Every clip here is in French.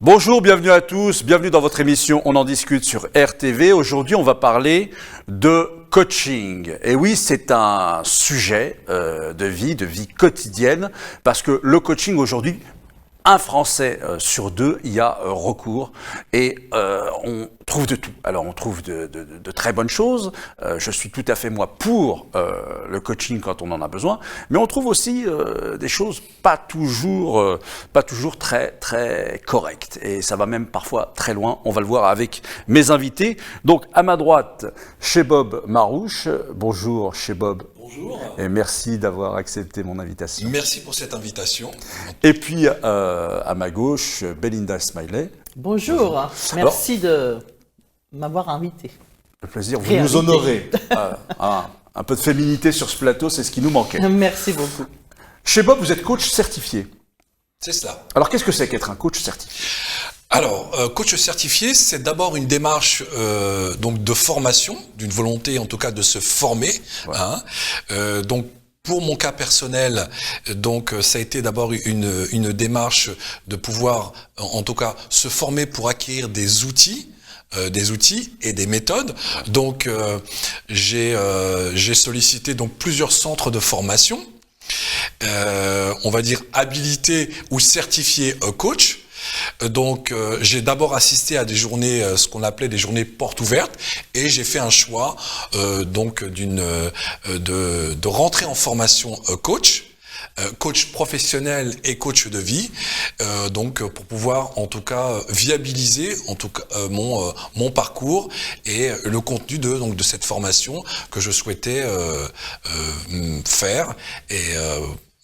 Bonjour, bienvenue à tous, bienvenue dans votre émission On en discute sur RTV. Aujourd'hui, on va parler de coaching. Et oui, c'est un sujet de vie quotidienne, parce que le coaching aujourd'hui, un Français sur deux y a recours et on trouve de tout. Alors on trouve de très bonnes choses. Je suis tout à fait moi pour le coaching quand on en a besoin, mais on trouve aussi des choses pas toujours très correctes et ça va même parfois très loin. On va le voir avec mes invités. Donc à ma droite, Chebob Marouche. Bonjour Chebob. Bonjour. Et merci d'avoir accepté mon invitation. Merci pour cette invitation. Et puis, à ma gauche, Belinda Smiley. Bonjour, merci de m'avoir invité. Le plaisir, vous nous honorez. Un peu de féminité sur ce plateau, c'est ce qui nous manquait. Merci beaucoup. Chebob, vous êtes coach certifié. C'est cela. Alors, qu'est-ce que c'est qu'être un coach certifié ? Alors, coach certifié, c'est d'abord une démarche donc de formation, d'une volonté en tout cas de se former. Ouais. Donc, pour mon cas personnel, donc ça a été d'abord une démarche de pouvoir, en tout cas, se former pour acquérir des outils et des méthodes. Donc, j'ai sollicité donc plusieurs centres de formation, on va dire habilité ou certifié coach. Donc, j'ai d'abord assisté à des journées, ce qu'on appelait des journées portes ouvertes, et j'ai fait un choix donc de rentrer en formation coach professionnel et coach de vie, donc pour pouvoir en tout cas viabiliser en tout cas mon parcours et le contenu de cette formation que je souhaitais faire et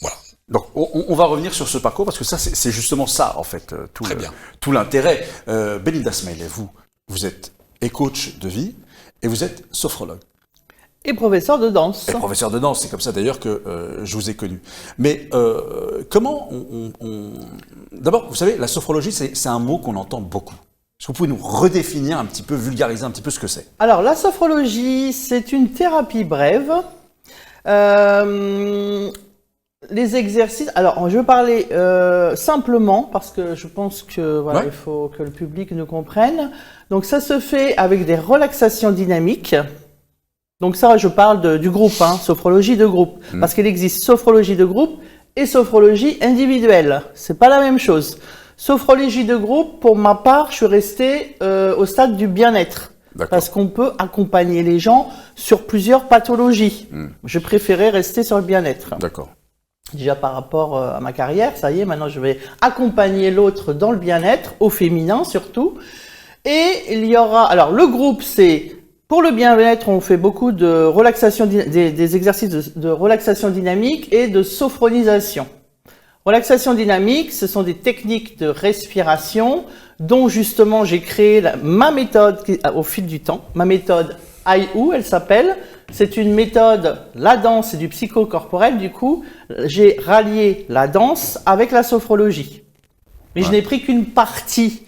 voilà. Donc, on va revenir sur ce parcours parce que ça, c'est justement ça, en fait, tout l'intérêt. Belinda Smiley, vous êtes et coach de vie et vous êtes sophrologue. Et professeur de danse. Et professeur de danse, c'est comme ça d'ailleurs que je vous ai connu. Mais comment D'abord, vous savez, la sophrologie, c'est un mot qu'on entend beaucoup. Est-ce que vous pouvez nous redéfinir un petit peu, vulgariser un petit peu ce que c'est ? Alors, la sophrologie, c'est une thérapie brève. Les exercices, alors je vais parler simplement parce que je pense que voilà, il faut que le public nous comprenne. Donc ça se fait avec des relaxations dynamiques. Donc ça, je parle du groupe, sophrologie de groupe, parce qu'il existe sophrologie de groupe et sophrologie individuelle. C'est pas la même chose. Sophrologie de groupe, pour ma part, je suis restée au stade du bien-être. Parce qu'on peut accompagner les gens sur plusieurs pathologies. Je préférais rester sur le bien-être. D'accord. Déjà par rapport à ma carrière, ça y est, maintenant je vais accompagner l'autre dans le bien-être, au féminin surtout. Et il y aura, alors le groupe c'est, pour le bien-être, on fait beaucoup de relaxation, des exercices de relaxation dynamique et de sophronisation. Relaxation dynamique, ce sont des techniques de respiration dont justement j'ai créé ma méthode au fil du temps, ma méthode IU, elle s'appelle. C'est une méthode, la danse et du psychocorporel, du coup, j'ai rallié la danse avec la sophrologie. Mais je n'ai pris qu'une partie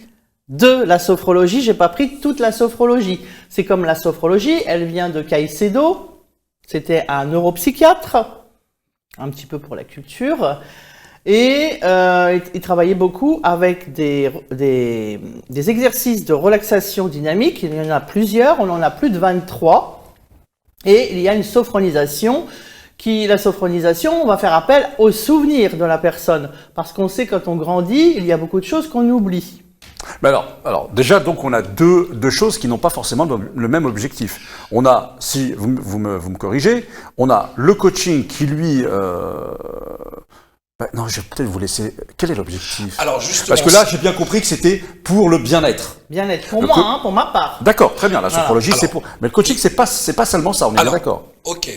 de la sophrologie, j'ai pas pris toute la sophrologie. C'est comme la sophrologie, elle vient de Caicedo, c'était un neuropsychiatre, un petit peu pour la culture, et il travaillait beaucoup avec des exercices de relaxation dynamique, il y en a plusieurs, on en a plus de 23. Et il y a une sophronisation la sophronisation, on va faire appel aux souvenirs de la personne. Parce qu'on sait quand on grandit, il y a beaucoup de choses qu'on oublie. Mais alors, déjà, donc, on a deux choses qui n'ont pas forcément le même objectif. On a, si vous me corrigez, on a le coaching qui, lui... non, je vais peut-être vous laisser... Quel est l'objectif ? Alors, justement... Parce que là, j'ai bien compris que c'était pour le bien-être. Bien-être, pour moi, pour ma part. D'accord, très bien, la sophrologie, c'est pour... Mais le coaching, c'est pas seulement ça, on est bien d'accord. Ok,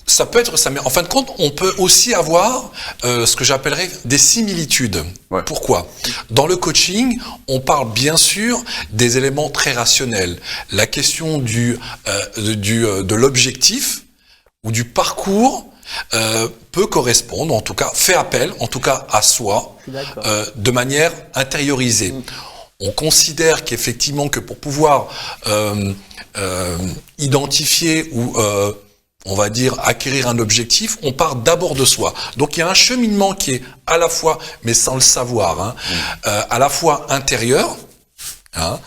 ça peut être ça, mais en fin de compte, on peut aussi avoir ce que j'appellerais des similitudes. Ouais. Pourquoi ? Dans le coaching, on parle bien sûr des éléments très rationnels. La question de l'objectif ou du parcours peut correspondre, en tout cas, fait appel, en tout cas à soi, de manière intériorisée. On considère qu'effectivement, que pour pouvoir identifier ou on va dire, acquérir un objectif, on part d'abord de soi. Donc il y a un cheminement qui est à la fois, mais sans le savoir, hein, à la fois intérieur. Hein,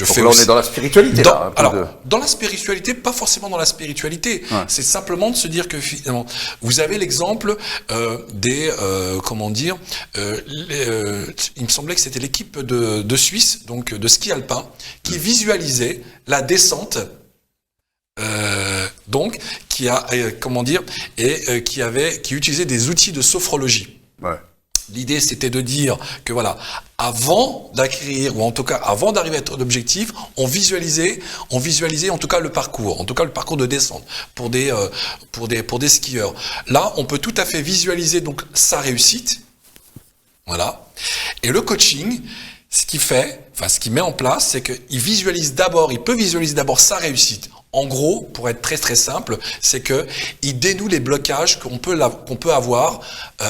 donc là, on est dans la spiritualité. Dans la spiritualité, pas forcément dans la spiritualité. Ouais. C'est simplement de se dire que finalement, vous avez l'exemple comment dire, il me semblait que c'était l'équipe de Suisse, donc de ski alpin, qui visualisait la descente. Donc, qui a, comment dire, et qui utilisait des outils de sophrologie. Ouais. L'idée, c'était de dire que voilà, avant d'acquérir, ou en tout cas avant d'arriver à notre objectif, on visualisait en tout cas le parcours de descente pour des skieurs. Là, on peut tout à fait visualiser donc sa réussite, voilà. Et le coaching, ce qu'il met en place, c'est qu'il peut visualiser d'abord sa réussite. En gros, pour être très très simple, c'est que il dénoue les blocages qu'on peut avoir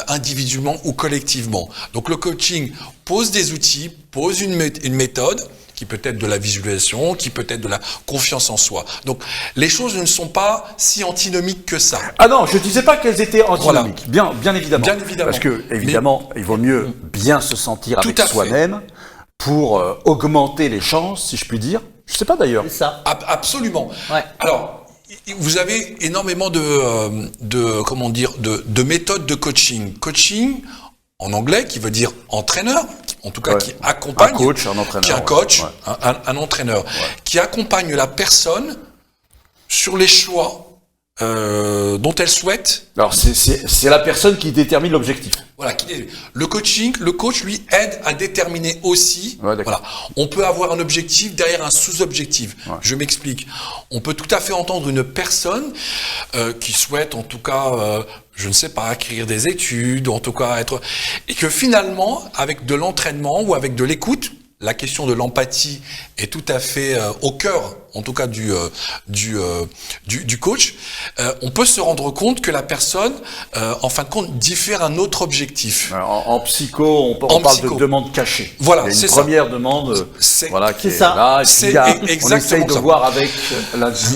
individuellement ou collectivement. Donc le coaching pose des outils, pose une méthode qui peut être de la visualisation, qui peut être de la confiance en soi. Donc les choses ne sont pas si antinomiques que ça. Ah non, je disais pas qu'elles étaient antinomiques. Voilà. Bien évidemment. Bien évidemment. Parce que évidemment, il vaut mieux bien se sentir avec soi-même pour augmenter les chances, si je puis dire. Je sais pas d'ailleurs. C'est ça. Absolument. Ouais. Alors, vous avez énormément de méthodes de coaching. Coaching, en anglais, qui veut dire entraîneur, en tout cas qui accompagne. Un coach, un entraîneur. Qui est un coach, un entraîneur, qui accompagne la personne sur les choix dont elle souhaite. Alors, c'est la personne qui détermine l'objectif. Voilà, le coach lui aide à déterminer aussi. Ouais, voilà, on peut avoir un objectif derrière un sous-objectif. Ouais. Je m'explique. On peut tout à fait entendre une personne qui souhaite, en tout cas, je ne sais pas, acquérir des études, en tout cas et que finalement, avec de l'entraînement ou avec de l'écoute, la question de l'empathie est tout à fait au cœur, en tout cas du coach. On peut se rendre compte que la personne, en fin de compte, diffère un autre objectif. En psycho, on parle de demande cachée. Voilà, c'est ça. Première demande, qui est ça. Là. C'est on essaye de voir avec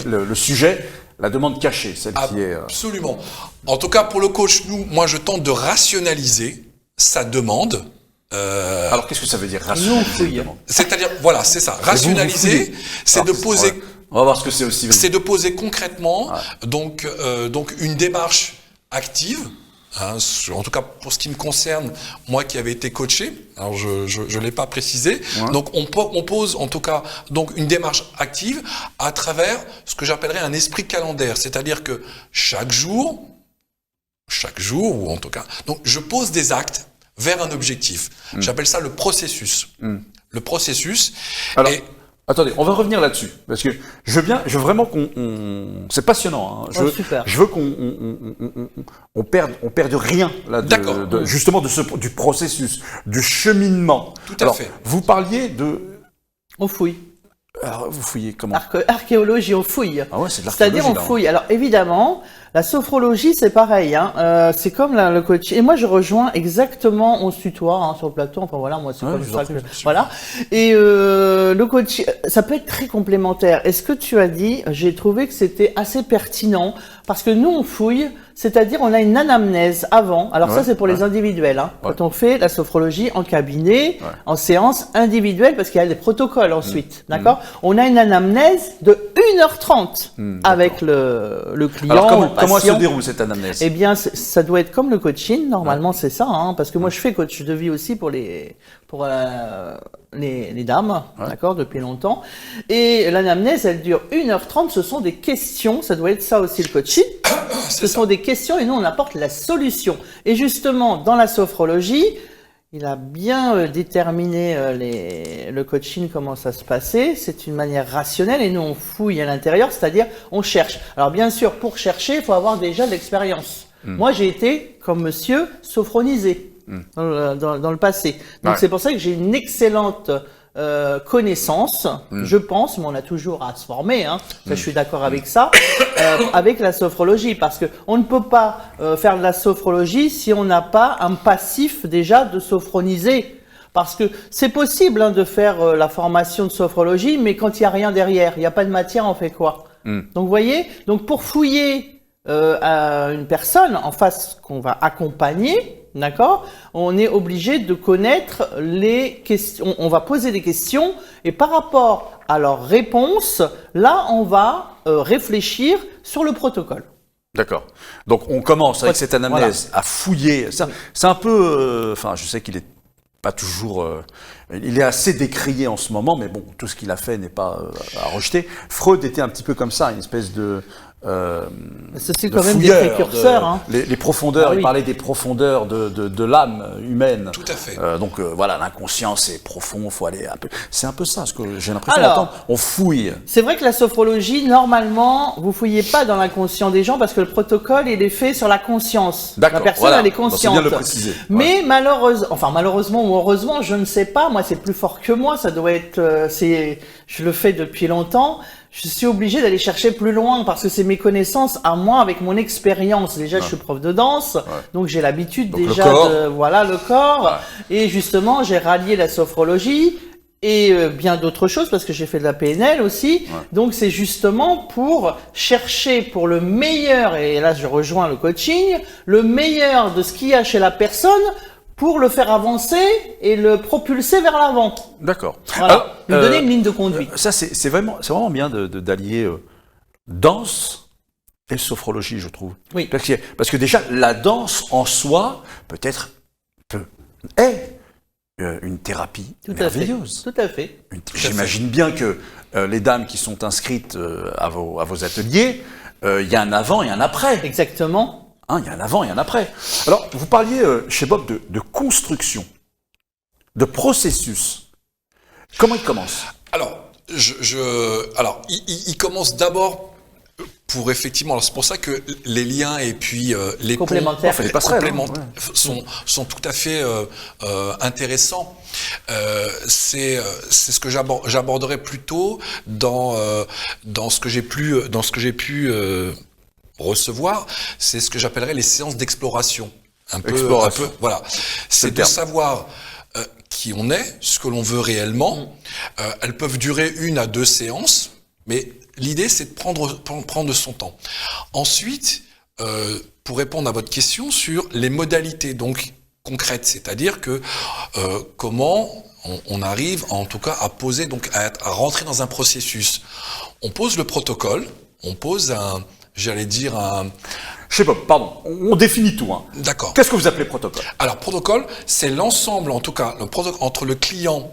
le sujet la demande cachée, celle qui est. Absolument. En tout cas, pour le coach, moi, je tente de rationaliser sa demande. Alors, qu'est-ce que ça veut dire rationaliser? C'est-à-dire, voilà, c'est ça. Rationaliser, c'est de poser. Ouais. On va voir ce que c'est aussi. C'est de poser concrètement, donc une démarche active. Hein, en tout cas, pour ce qui me concerne, moi qui avais été coaché, alors je l'ai pas précisé. Ouais. Donc, on pose en tout cas donc une démarche active à travers ce que j'appellerais un esprit calendaire, c'est-à-dire que chaque jour, ou en tout cas, donc je pose des actes vers un objectif. J'appelle ça le processus. Le processus. Alors, attendez, on va revenir là-dessus parce que je veux vraiment c'est passionnant. Hein. Je veux qu'on perde rien là justement du processus, du cheminement. Tout à fait. Vous parliez de. On fouille. Alors, vous fouillez comment? Archéologie, on fouille. Ah ouais, c'est de l'archéologie. C'est-à-dire, on fouille. Alors, évidemment, la sophrologie, c'est pareil. Hein. C'est comme le coach. Et moi, je rejoins exactement, on se tutoie sur le plateau. Enfin, voilà, moi, c'est comme ça. Voilà. Et le coach, ça peut être très complémentaire. Et ce que tu as dit, j'ai trouvé que c'était assez pertinent. Parce que nous, on fouille, c'est-à-dire on a une anamnèse avant. Alors ça, c'est pour les individuels. Hein. Quand on fait la sophrologie en cabinet, en séance individuelle, parce qu'il y a des protocoles ensuite. D'accord. On a une anamnèse de 1h30 avec le client. Alors, comment elle se déroule cette anamnèse? Eh bien, ça doit être comme le coaching. Normalement, c'est ça. Hein, parce que moi, je fais coach de vie aussi pour les dames, d'accord, depuis longtemps. Et l'anamnèse, elle dure 1h30. Ce sont des questions. Ça doit être ça aussi le coaching. Ce sont des questions et nous, on apporte la solution. Et justement, dans la sophrologie, il a bien déterminé le coaching, comment ça se passait. C'est une manière rationnelle et nous, on fouille à l'intérieur, c'est-à-dire on cherche. Alors bien sûr, pour chercher, il faut avoir déjà de l'expérience. Moi, j'ai été, comme monsieur, sophronisé dans le passé. Donc c'est pour ça que j'ai une excellente connaissance, je pense, mais on a toujours à se former, hein. Ça, je suis d'accord avec ça, avec la sophrologie, parce que on ne peut pas faire de la sophrologie si on n'a pas un passif déjà de sophroniser. Parce que c'est possible de faire la formation de sophrologie, mais quand il n'y a rien derrière, il n'y a pas de matière, on fait quoi? Donc vous voyez, donc pour fouiller à une personne en face qu'on va accompagner, d'accord, on est obligé de connaître les questions. On va poser des questions et par rapport à leurs réponses, là, on va réfléchir sur le protocole. D'accord. Donc on commence avec cette anamnèse à fouiller. C'est un peu, enfin, je sais qu'il est pas toujours, il est assez décrié en ce moment, mais bon, tout ce qu'il a fait n'est pas à rejeter. Freud était un petit peu comme ça, une espèce de c'est quand même des précurseurs. Les profondeurs, il parlait des profondeurs de l'âme humaine. Tout à fait. Donc voilà, l'inconscient c'est profond, faut aller un peu. C'est un peu ça, ce que j'ai l'impression d'entendre. On fouille. C'est vrai que la sophrologie, normalement, vous fouillez pas dans l'inconscient des gens parce que le protocole il est fait sur la conscience. La personne elle est consciente. C'est bien de le préciser. Mais malheureusement ou heureusement, je ne sais pas. Moi, c'est plus fort que moi. Ça doit être. Je le fais depuis longtemps. Je suis obligé d'aller chercher plus loin parce que c'est mes connaissances à moi avec mon expérience. Déjà, je suis prof de danse, donc j'ai l'habitude déjà de le corps. Et justement, j'ai rallié la sophrologie et bien d'autres choses parce que j'ai fait de la PNL aussi. Donc, c'est justement pour chercher pour le meilleur, et là, je rejoins le coaching, le meilleur de ce qu'il y a chez la personne pour le faire avancer et le propulser vers l'avant. D'accord. Voilà. Lui donner une ligne de conduite. Ça, c'est vraiment bien d'allier danse et sophrologie, je trouve. Oui. Parce que déjà, la danse en soi, peut-être, est une thérapie merveilleuse. Tout à fait. J'imagine bien que les dames qui sont inscrites à vos ateliers, il y a un avant et un après. Exactement. Il y a un avant et un après. Alors, vous parliez chez Bob de construction, de processus. Comment il commence? Alors, il commence d'abord pour effectivement. C'est pour ça que les liens et puis les complémentaires, les sont tout à fait intéressants. C'est ce que j'aborderai plutôt dans ce que j'ai pu recevoir, c'est ce que j'appellerais les séances d'exploration. Un peu, voilà. C'est de savoir qui on est, ce que l'on veut réellement. Elles peuvent durer 1 à 2 séances, mais l'idée c'est de prendre son temps. Ensuite, pour répondre à votre question sur les modalités donc concrètes, c'est-à-dire que comment on arrive en tout cas à poser, donc à rentrer dans un processus. On pose le protocole, on pose je sais pas, pardon, on définit tout. D'accord. Qu'est-ce que vous appelez protocole? Alors, protocole, c'est l'ensemble, en tout cas, le protocole entre le client,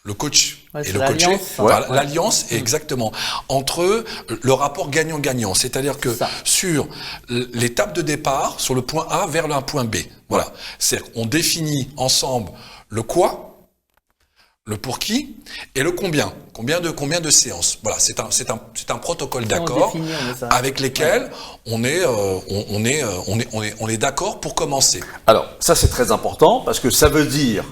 le coach et le coaché. Voilà, l'alliance, exactement. Entre le rapport gagnant-gagnant. C'est-à-dire que sur l'étape de départ, sur le point A vers un point B. Voilà. C'est-à-dire qu'on définit ensemble le quoi, le pour qui et le combien. Combien de séances. Voilà, c'est un protocole d'accord avec lesquels on est d'accord pour commencer. Alors, ça c'est très important parce que ça veut dire,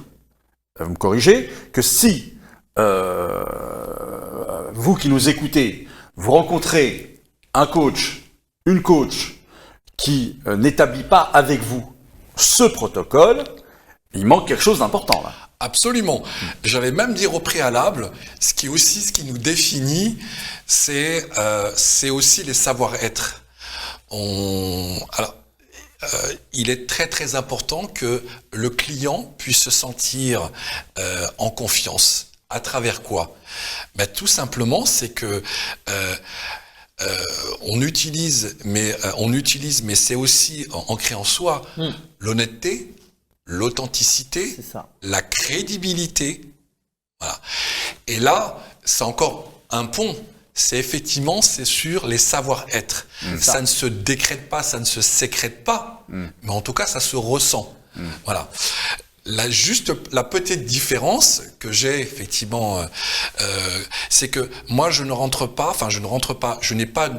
vous me corrigez, que si vous qui nous écoutez, vous rencontrez un coach, une coach qui n'établit pas avec vous ce protocole, il manque quelque chose d'important là. Absolument. J'allais même dire au préalable, ce qui nous définit, c'est aussi les savoir-être. Il est très très important que le client puisse se sentir en confiance. À travers quoi? Tout simplement, c'est que on utilise, mais c'est aussi ancré en soi l'honnêteté, l'authenticité, la crédibilité. Voilà. Et là, c'est encore un pont. C'est sur les savoir-être. Ça ne se décrète pas, ça ne se sécrète pas, mais en tout cas, ça se ressent. Voilà. La petite différence que j'ai effectivement, c'est que moi, je n'ai pas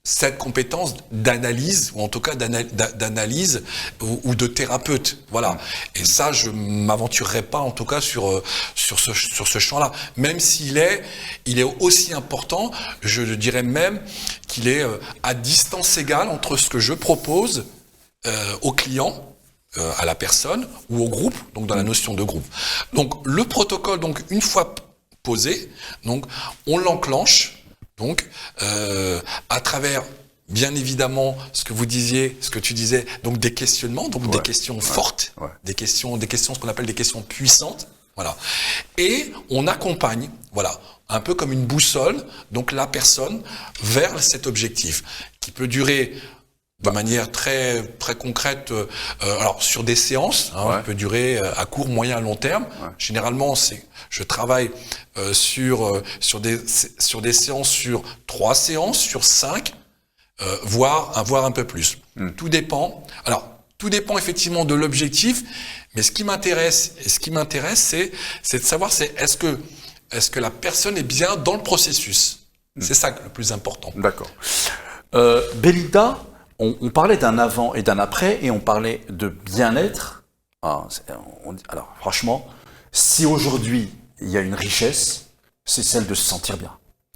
cette compétence d'analyse, ou en tout cas d'analyse ou de thérapeute. Voilà. Et ça, je m'aventurerai pas en tout cas sur ce champ-là. Même s'il est aussi important, je dirais même qu'il est à distance égale entre ce que je propose au client, à la personne ou au groupe, donc dans la notion de groupe. Donc le protocole, donc une fois posé, donc on l'enclenche. Donc, à travers bien évidemment, ce que tu disais, donc des questionnements, donc des questions fortes, des questions, ce qu'on appelle des questions puissantes, voilà. Et on accompagne, voilà, un peu comme une boussole, donc la personne vers cet objectif, qui peut durer de manière très très concrète, alors sur des séances, qui peut durer à court, moyen, à long terme. Généralement, je travaille sur des séances, sur 3 séances, sur 5, voire un peu plus. Tout dépend. Alors, tout dépend effectivement de l'objectif, mais ce qui m'intéresse, c'est de savoir, est-ce que la personne est bien dans le processus. C'est ça le plus important. D'accord. Belinda, on parlait d'un avant et d'un après, et on parlait de bien-être. Alors, franchement, si aujourd'hui, il y a une richesse, c'est celle de se sentir bien.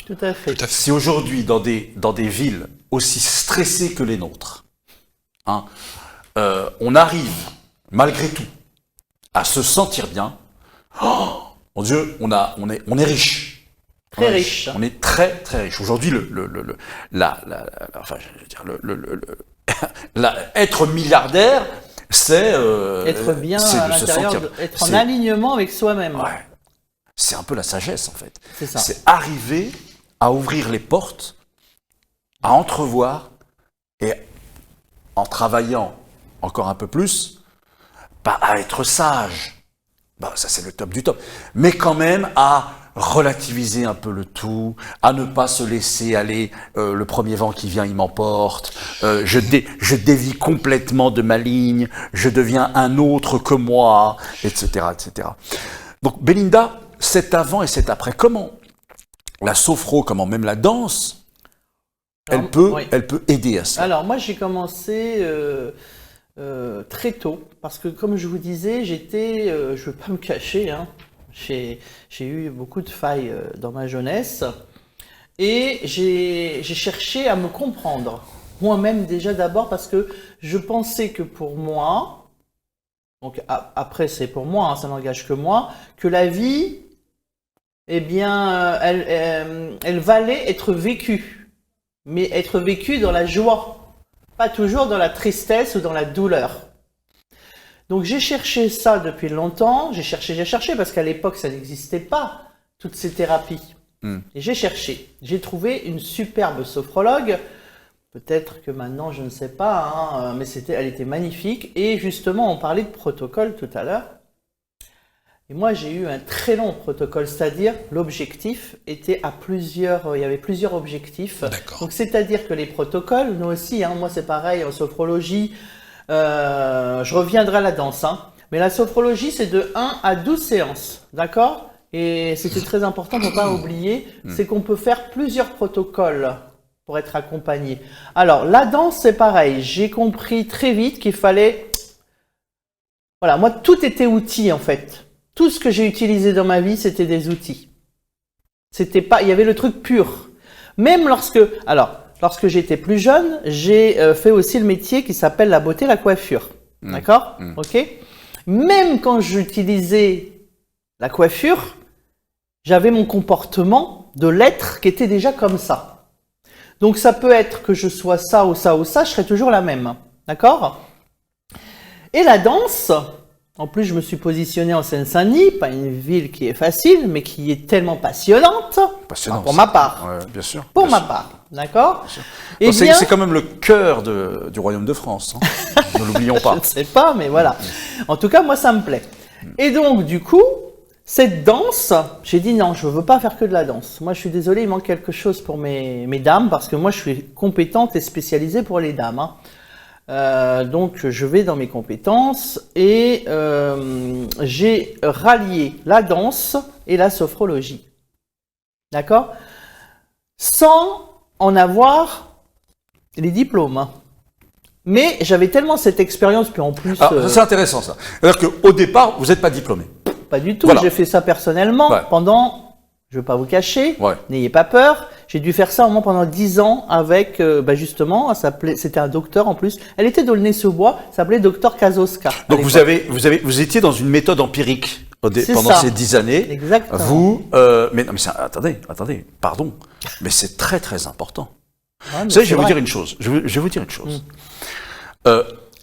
Tout à fait. Si aujourd'hui, dans des villes aussi stressées que les nôtres, on arrive, malgré tout, à se sentir bien, oh, mon Dieu, on est riche. Très riche. On est très très riche. Aujourd'hui, être milliardaire, c'est être bien c'est à de se l'intérieur, sentir, être en alignement avec soi-même. Ouais. C'est un peu la sagesse en fait. C'est ça. C'est arriver à ouvrir les portes, à entrevoir, et en travaillant encore un peu plus, à être sage. Ça c'est le top du top. Mais quand même à relativiser un peu le tout, à ne pas se laisser aller, le premier vent qui vient il m'emporte, je dévie complètement de ma ligne, je deviens un autre que moi, etc., etc. Donc Belinda, cet avant et cet après, comment la sophro, comment même la danse, elle peut aider à ça? Alors moi j'ai commencé très tôt, parce que comme je vous disais, je ne veux pas me cacher, j'ai eu beaucoup de failles dans ma jeunesse, et j'ai cherché à me comprendre, moi-même déjà d'abord, parce que je pensais que pour moi, donc après c'est pour moi, ça n'engage que moi, que la vie, eh bien, elle valait être vécue, mais être vécue dans la joie, pas toujours dans la tristesse ou dans la douleur. Donc j'ai cherché ça depuis longtemps, j'ai cherché parce qu'à l'époque ça n'existait pas, toutes ces thérapies. Et j'ai cherché, j'ai trouvé une superbe sophrologue, peut-être que maintenant je ne sais pas, mais elle était magnifique, et justement on parlait de protocole tout à l'heure. Et moi j'ai eu un très long protocole, c'est-à-dire l'objectif était il y avait plusieurs objectifs. Donc c'est-à-dire que les protocoles, nous aussi, moi c'est pareil en sophrologie, je reviendrai à la danse, mais la sophrologie c'est de 1 à 12 séances, d'accord? Et c'était très important pour ne pas oublier, c'est qu'on peut faire plusieurs protocoles pour être accompagné. Alors la danse c'est pareil, j'ai compris très vite qu'il fallait, voilà, moi tout était outil en fait. Tout ce que j'ai utilisé dans ma vie, c'était des outils. C'était pas, il y avait le truc pur. Même lorsque j'étais plus jeune, j'ai fait aussi le métier qui s'appelle la beauté, la coiffure. D'accord? Ok? Même quand j'utilisais la coiffure, j'avais mon comportement de l'être qui était déjà comme ça. Donc ça peut être que je sois ça ou ça ou ça, je serai toujours la même. D'accord? Et la danse, en plus je me suis positionné en Seine-Saint-Denis, pas une ville qui est facile, mais qui est tellement passionnante, pour ma part. Ouais, bien sûr. Pour ma part, d'accord? C'est quand même le cœur du royaume de France, ne l'oublions pas. Je ne sais pas, mais voilà. En tout cas, moi ça me plaît. Et donc du coup, cette danse, j'ai dit non, je ne veux pas faire que de la danse. Moi je suis désolé, il manque quelque chose pour mes dames, parce que moi je suis compétente et spécialisée pour les dames. Donc je vais dans mes compétences et j'ai rallié la danse et la sophrologie, d'accord, sans en avoir les diplômes, mais j'avais tellement cette expérience, puis en plus c'est intéressant ça, c'est-à-dire qu'au départ vous n'êtes pas diplômé. Pas du tout, voilà. J'ai fait ça personnellement pendant, je ne vais pas vous cacher, n'ayez pas peur. J'ai dû faire ça au moins pendant 10 ans avec, justement, c'était un docteur en plus. Elle était d'Aulnay-sous-Bois, ça s'appelait docteur Kazoska. Donc vous étiez dans une méthode empirique pendant ces 10 années. Exactement. Attendez, pardon, mais c'est très très important. mais Vous savez, je c'est vais vous vrai. dire une chose. Je vais vous dire une chose.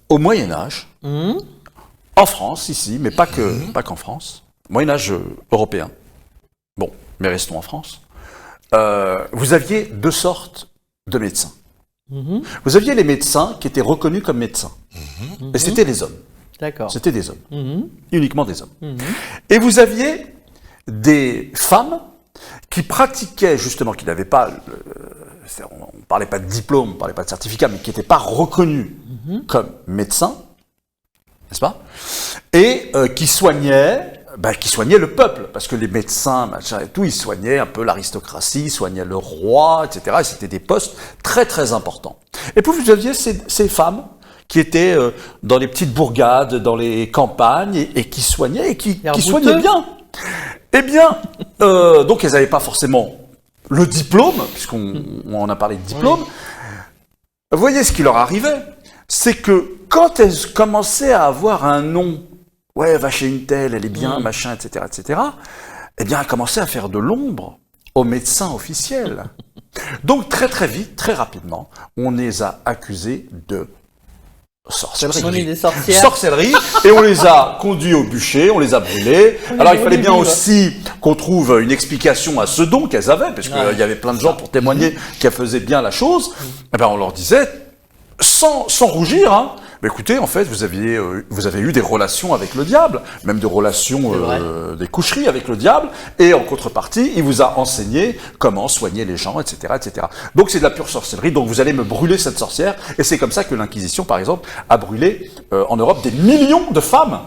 Au Moyen-Âge, en France, ici, mais pas qu'en France, Moyen-Âge européen, bon, mais restons en France, vous aviez deux sortes de médecins. Vous aviez les médecins qui étaient reconnus comme médecins. Et c'était les hommes. D'accord. C'était des hommes. Uniquement des hommes. Et vous aviez des femmes qui pratiquaient justement, qui n'avaient pas, on ne parlait pas de diplôme, on ne parlait pas de certificat, mais qui n'étaient pas reconnus comme médecins, n'est-ce pas? Et qui soignaient le peuple, parce que les médecins, machin et tout, ils soignaient un peu l'aristocratie, ils soignaient le roi, etc. Et c'était des postes très très importants. Et puis vous aviez ces femmes qui étaient dans les petites bourgades, dans les campagnes, et qui soignaient, et qui soignaient bien. Eh bien, donc elles n'avaient pas forcément le diplôme, puisqu'on a parlé de diplôme. Vous voyez ce qui leur arrivait, c'est que quand elles commençaient à avoir un nom, ouais, va chez une telle, elle est bien, machin, etc., eh bien, elles commençaient à faire de l'ombre aux médecins officiels. Donc très très vite, très rapidement, on les a accusés de sorcellerie. On est des sorcières. Sorcellerie, et on les a conduits au bûcher, on les a brûlés. Alors il fallait bien aussi qu'on trouve une explication à ce don qu'elles avaient, parce qu'il y avait plein de gens pour témoigner qu'elles faisaient bien la chose. Eh ben on leur disait, sans rougir, hein, mais écoutez, en fait, vous avez eu des relations avec le diable, même des relations, des coucheries avec le diable, et en contrepartie, il vous a enseigné comment soigner les gens, etc., etc. Donc c'est de la pure sorcellerie, donc vous allez me brûler cette sorcière, et c'est comme ça que l'Inquisition, par exemple, a brûlé en Europe des millions de femmes.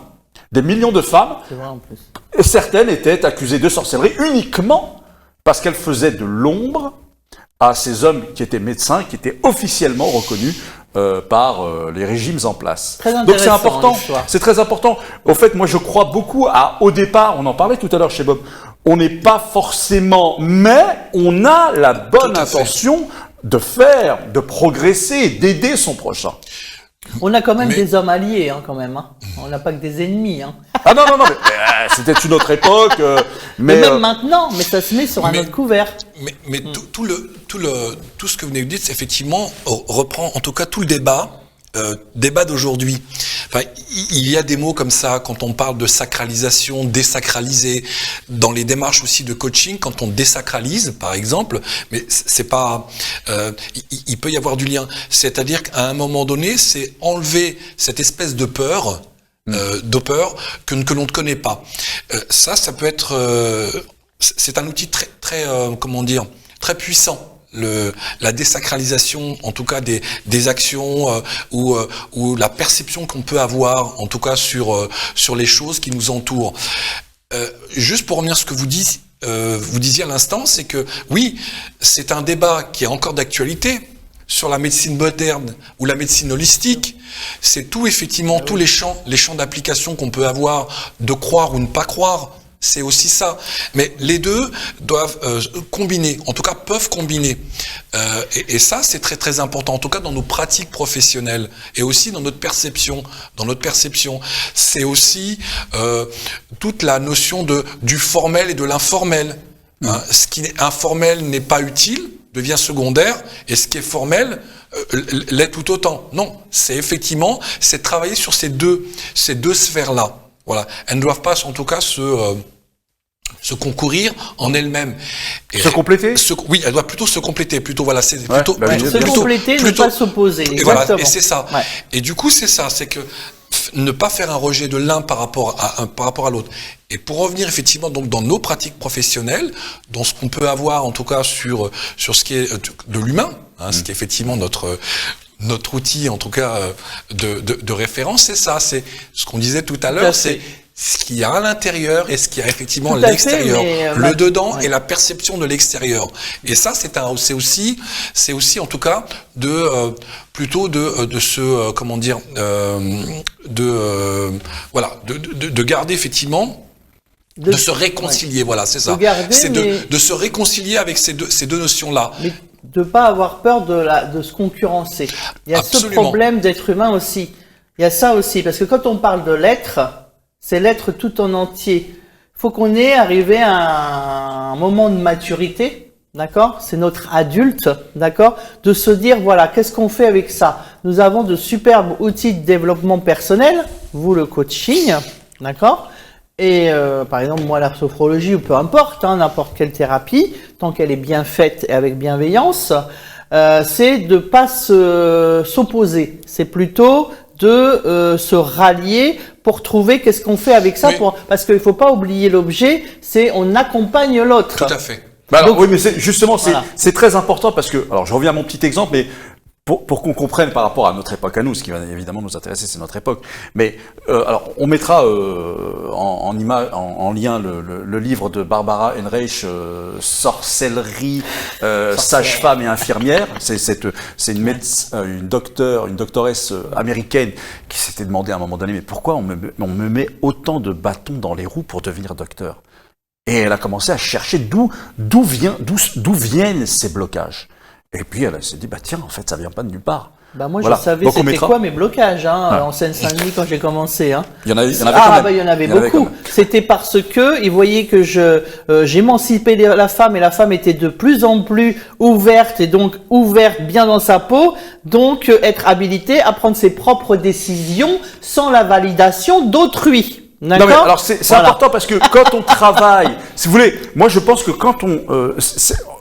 Des millions de femmes, C'est vrai en plus. et certaines étaient accusées de sorcellerie uniquement parce qu'elles faisaient de l'ombre à ces hommes qui étaient médecins, qui étaient officiellement reconnus par les régimes en place. Donc c'est important, c'est très important. Au fait, moi je crois beaucoup au départ, on en parlait tout à l'heure chez Bob, on n'est pas forcément, mais on a la bonne intention de faire, de progresser, d'aider son prochain. On a quand même des hommes alliés, hein, quand même. Hein. On n'a pas que des ennemis. Hein. Ah non, mais c'était une autre époque. Mais même maintenant, mais ça se met sur un autre couvert. Mais tout ce que vous venez de dire, c'est effectivement reprend en tout cas tout le débat d'aujourd'hui. Enfin, il y a des mots comme ça quand on parle de sacralisation, désacraliser, dans les démarches aussi de coaching, quand on désacralise, par exemple, mais c'est pas, il peut y avoir du lien. C'est-à-dire qu'à un moment donné, c'est enlever cette espèce de peur, que l'on ne connaît pas. Ça peut être, c'est un outil très comment dire, très puissant. La désacralisation, en tout cas des actions ou la perception qu'on peut avoir, en tout cas sur les choses qui nous entourent. Juste pour revenir à ce que vous disiez à l'instant, c'est que oui, c'est un débat qui est encore d'actualité sur la médecine moderne ou la médecine holistique. C'est tout effectivement tous les champs d'application qu'on peut avoir, de croire ou ne pas croire. C'est aussi ça. Mais les deux doivent combiner, en tout cas peuvent combiner. Et ça, c'est très très important, en tout cas dans nos pratiques professionnelles et aussi dans notre perception. C'est aussi toute la notion du formel et de l'informel. Hein, ce qui est informel n'est pas utile, devient secondaire, et ce qui est formel l'est tout autant. Non, c'est travailler sur ces deux sphères-là. Voilà, elles ne doivent pas, en tout cas, se concourir en elles-mêmes. Se compléter. Oui, elles doivent plutôt se compléter. Plutôt, voilà, c'est plutôt compléter, ne pas s'opposer. Et voilà, et c'est ça. Ouais. Et du coup, c'est ça, c'est que ne pas faire un rejet de l'un par rapport à l'autre. Et pour revenir effectivement donc dans nos pratiques professionnelles, dans ce qu'on peut avoir en tout cas sur ce qui est de l'humain, hein, ce qui est effectivement notre outil en tout cas de référence, c'est ça, c'est ce qu'on disait tout à l'heure, c'est ce qu'il y a à l'intérieur et ce qu'il y a effectivement à l'extérieur, le dedans et la perception de l'extérieur. Et ça, c'est aussi en tout cas plutôt de se comment dire de garder effectivement de se réconcilier, voilà, c'est ça. C'est de se réconcilier avec ces deux notions-là. Mais de pas avoir peur de se concurrencer. Il y a Absolument. Ce problème d'être humain aussi. Il y a ça aussi, parce que quand on parle de l'être, c'est l'être tout en entier. Il faut qu'on ait arrivé à un moment de maturité d'accord? C'est notre adulte, d'accord? De se dire, voilà, qu'est-ce qu'on fait avec ça? Nous avons de superbes outils de développement personnel, vous le coaching, d'accord? Et par exemple, moi, la sophrologie, ou peu importe, hein, n'importe quelle thérapie, tant qu'elle est bien faite et avec bienveillance, c'est de pas s'opposer. C'est plutôt de se rallier pour trouver qu'est-ce qu'on fait avec ça, parce qu'il faut pas oublier l'objet, c'est on accompagne l'autre. Tout à fait. Bah alors, Donc, oui, mais justement, voilà. c'est très important parce que, alors je reviens à mon petit exemple, mais pour qu'on comprenne par rapport à notre époque à nous, ce qui va évidemment nous intéresser, c'est notre époque. Mais alors, on mettra en lien le livre de Barbara Ehrenreich, Sorcellerie, sage-femme et infirmière. C'est une doctoresse américaine qui s'était demandé à un moment donné, mais pourquoi on me met autant de bâtons dans les roues pour devenir docteur? Et elle a commencé à chercher d'où viennent ces blocages. Et puis elle s'est dit, bah tiens, en fait, ça vient pas de nulle part. Bah moi, Voilà. je savais Donc, on c'était mettra. quoi mes blocages, hein, Ah. en Seine-Saint-Denis quand j'ai commencé, hein. Il y en avait quand Ah, même. bah, il y en avait Il y en avait beaucoup. quand même. C'était parce que ils voyaient que j'émancipais la femme, et la femme était de plus en plus ouverte, et donc ouverte bien dans sa peau, donc être habilitée à prendre ses propres décisions sans la validation d'autrui. Non D'accord? mais alors c'est Voilà. important parce que quand on travaille, si vous voulez, moi je pense que quand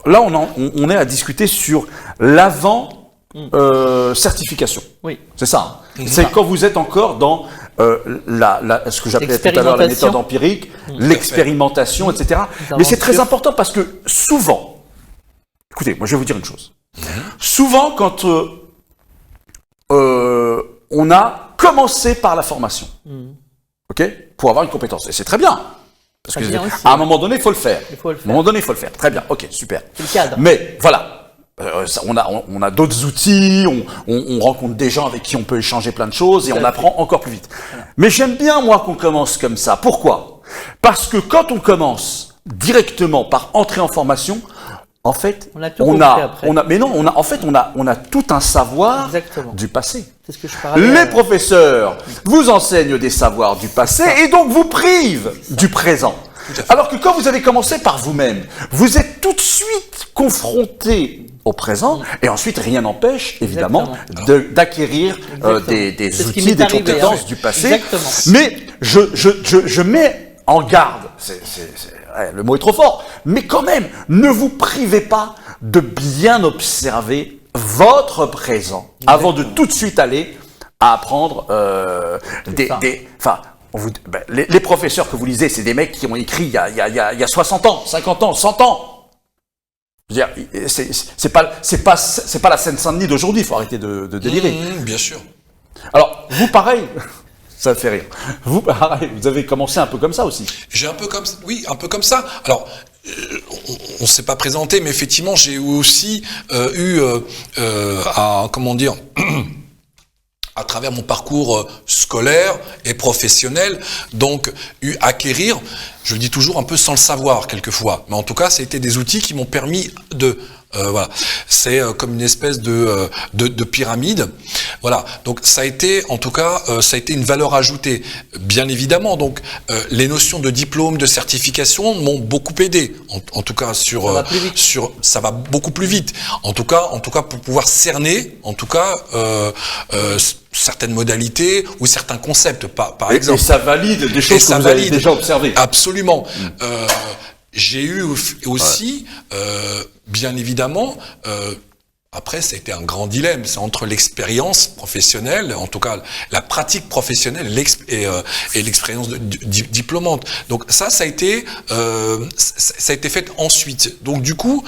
là on est à discuter sur l'avant certification. Oui. C'est ça. Hein. C'est quand vous êtes encore dans ce que j'appelais tout à l'heure la méthode empirique, l'expérimentation, etc. Mais c'est très important parce que souvent, écoutez, moi je vais vous dire une chose. Souvent quand on a commencé par la formation, ok, pour avoir une compétence, et c'est très bien. Parce Très que bien aussi. à un moment donné, il faut le faire. Il faut le À un faire. moment donné, il faut le faire. Très bien, ok, super. C'est le cadre. Mais voilà, on a d'autres outils, on rencontre des gens avec qui on peut échanger plein de choses et on apprend encore plus vite. Mais j'aime bien, moi, qu'on commence comme ça. Pourquoi? Parce que quand on commence directement par entrer en formation, en fait, On a tout compris après. on a tout un savoir Exactement. du passé. C'est ce que je parlais. Les professeurs vous enseignent des savoirs du passé et donc vous privent du présent. Alors que quand vous avez commencé par vous-même, vous êtes tout de suite confronté au présent et ensuite rien n'empêche évidemment d'acquérir des C'est ce qui outils, m'est des arrivé, compétences hein. du passé. Exactement. Mais je mets en garde, le mot est trop fort, mais quand même, ne vous privez pas de bien observer votre présent avant de tout de suite aller à apprendre les professeurs que vous lisez, c'est des mecs qui ont écrit il y a 60 ans, 50 ans, 100 ans. Je veux dire, c'est pas la Seine-Saint-Denis d'aujourd'hui, il faut arrêter de délirer. Bien sûr. Alors, vous pareil, ça me fait rire. Vous pareil, vous avez commencé un peu comme ça aussi. J'ai un peu comme ça. Alors, on s'est pas présenté, mais effectivement, j'ai aussi à travers mon parcours scolaire et professionnel, donc acquérir, je le dis toujours un peu sans le savoir quelquefois, mais en tout cas, c'était des outils qui m'ont permis de voilà, c'est comme une espèce de pyramide. Voilà, donc ça a été, en tout cas, ça a été une valeur ajoutée, bien évidemment. Donc les notions de diplôme, de certification m'ont beaucoup aidé, en tout cas ça va beaucoup plus vite. En tout cas pour pouvoir cerner, en tout cas certaines modalités ou certains concepts, par exemple. Et ça valide des choses que vous avez déjà observées. Absolument. J'ai eu aussi, bien évidemment, après, ça a été un grand dilemme. C'est entre l'expérience professionnelle, en tout cas la pratique professionnelle et l'expérience diplômante. Donc ça a été fait ensuite. Donc du coup,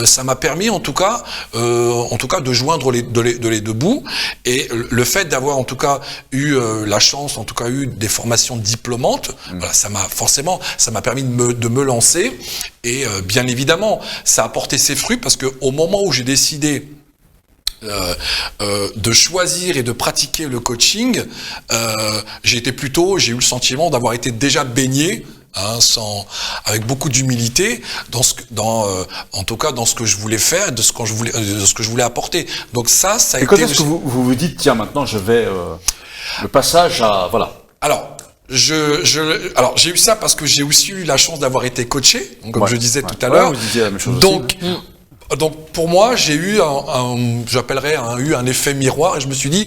ça m'a permis, en tout cas, de joindre les deux bouts. Et le fait d'avoir, en tout cas, eu la chance, en tout cas, eu des formations diplômantes, voilà, ça m'a permis de me lancer. Et bien évidemment, ça a porté ses fruits parce que au moment où j'ai décidé de choisir et de pratiquer le coaching, j'ai eu le sentiment d'avoir été déjà baigné, avec beaucoup d'humilité en tout cas dans ce que je voulais faire, de ce que je voulais apporter. Donc ça a été. Et quand est-ce que vous vous dites tiens maintenant je vais le passage à voilà. Alors j'ai eu ça parce que j'ai aussi eu la chance d'avoir été coaché, comme je disais tout à l'heure. Vous disiez la même chose donc aussi. Donc pour moi, j'ai eu j'appellerais eu un effet miroir et je me suis dit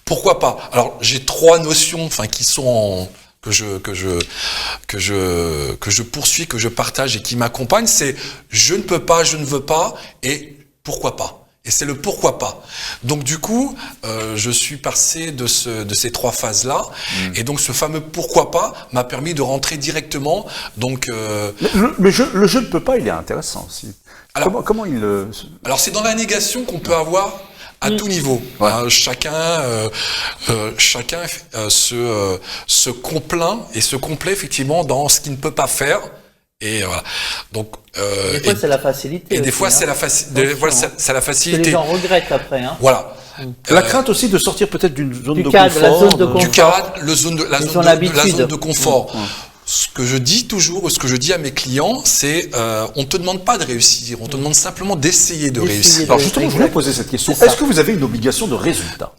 pourquoi pas. Alors j'ai 3 notions, qui sont que je poursuis, que je partage et qui m'accompagnent. C'est je ne peux pas, je ne veux pas et pourquoi pas. Et c'est le pourquoi pas. Donc du coup, je suis passé de ces 3 phases-là, et donc ce fameux pourquoi pas m'a permis de rentrer directement. Donc le je ne peux pas, il est intéressant aussi. Alors, comment il le... Alors c'est dans la négation qu'on peut avoir à tout niveau. Ouais. Chacun se complaint et se complaît effectivement dans ce qu'il ne peut pas faire. Et voilà. Donc des fois c'est la facilité. Et des fois c'est la facilité. Que les gens regrettent après. Hein. Voilà. La crainte aussi de sortir peut-être d'une zone de cadre, confort. la zone de confort. Du cadre, la zone de confort. Mmh. Ce que je dis toujours, ce que je dis à mes clients, c'est on te demande pas de réussir, on te demande simplement d'essayer de réussir. Alors justement, je voulais poser cette question. Est-ce que vous avez une obligation de résultat?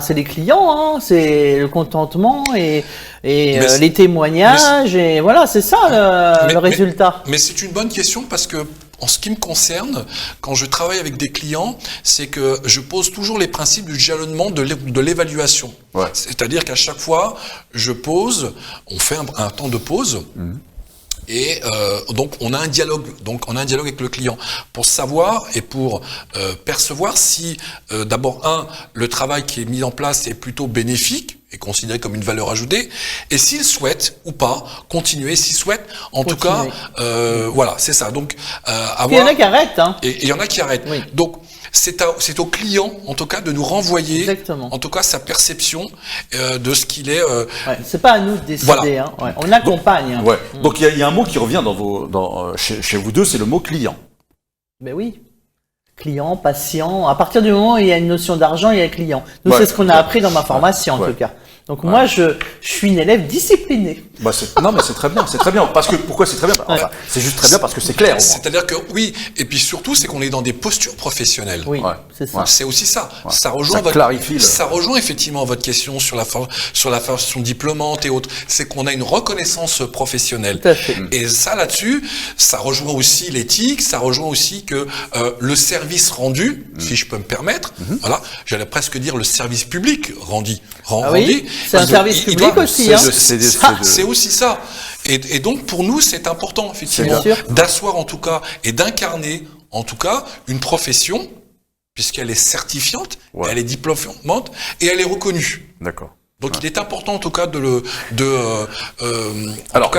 C'est les clients, hein, c'est le contentement et les témoignages, et voilà, c'est ça le résultat. Mais c'est une bonne question parce que, en ce qui me concerne, quand je travaille avec des clients, c'est que je pose toujours les principes du jalonnement de l'évaluation. Ouais. C'est-à-dire qu'à chaque fois, on fait un temps de pause. Et donc on a un dialogue, avec le client pour savoir et pour percevoir si d'abord le travail qui est mis en place est plutôt bénéfique et considéré comme une valeur ajoutée, et s'il souhaite ou pas continuer, s'il souhaite, en tout cas, voilà, c'est ça. Donc il y en a qui arrêtent, hein. Et il y en a qui arrêtent. Oui. Donc c'est au client, en tout cas, de nous renvoyer, en tout cas, sa perception de ce qu'il est. C'est pas à nous de décider, voilà. Hein. Ouais. On accompagne. Donc, donc il y a un mot qui revient chez vous deux, c'est le mot client. Ben oui. Client, patient. À partir du moment où il y a une notion d'argent, il y a client. Nous, c'est ce qu'on a appris dans ma formation, en tout cas. Donc moi, je suis une élève disciplinée. Non, mais c'est très bien, pourquoi c'est très bien? Enfin, c'est juste très bien parce que c'est clair. C'est-à-dire que oui, et puis surtout, c'est qu'on est dans des postures professionnelles. Oui, c'est ça. C'est aussi ça. Ouais. Ça rejoint ça rejoint effectivement votre question sur la formation diplômante et autres. C'est qu'on a une reconnaissance professionnelle. Tout à fait. Et ça, là-dessus, ça rejoint aussi l'éthique, ça rejoint aussi que le service rendu, si je peux me permettre, voilà, j'allais presque dire le service public rendu. C'est un service public aussi. C'est aussi ça. Et donc, pour nous, c'est important, effectivement, d'asseoir en tout cas et d'incarner en tout cas une profession, puisqu'elle est certifiante, elle est diplômante et elle est reconnue. D'accord. Donc, il est important en tout cas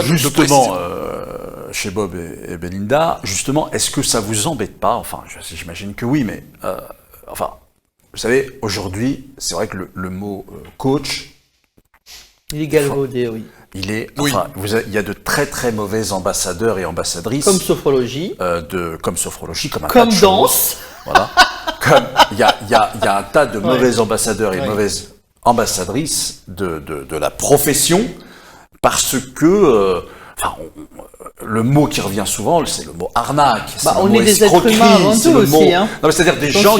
justement, chez Bob et Belinda, justement, est-ce que ça vous embête pas? Enfin, j'imagine que oui, mais vous savez, aujourd'hui, c'est vrai que le mot coach, il est galvaudé, oui. Il y a de très très mauvais ambassadeurs et ambassadrices. Comme sophrologie. Comme sophrologie, comme un comme tas de danse. Voilà. Il y a un tas de mauvais ambassadeurs et mauvaises ambassadrices de la profession parce que le mot qui revient souvent, c'est le mot arnaque. On est des êtres humains avant tout aussi. Hein. Non, c'est-à-dire des gens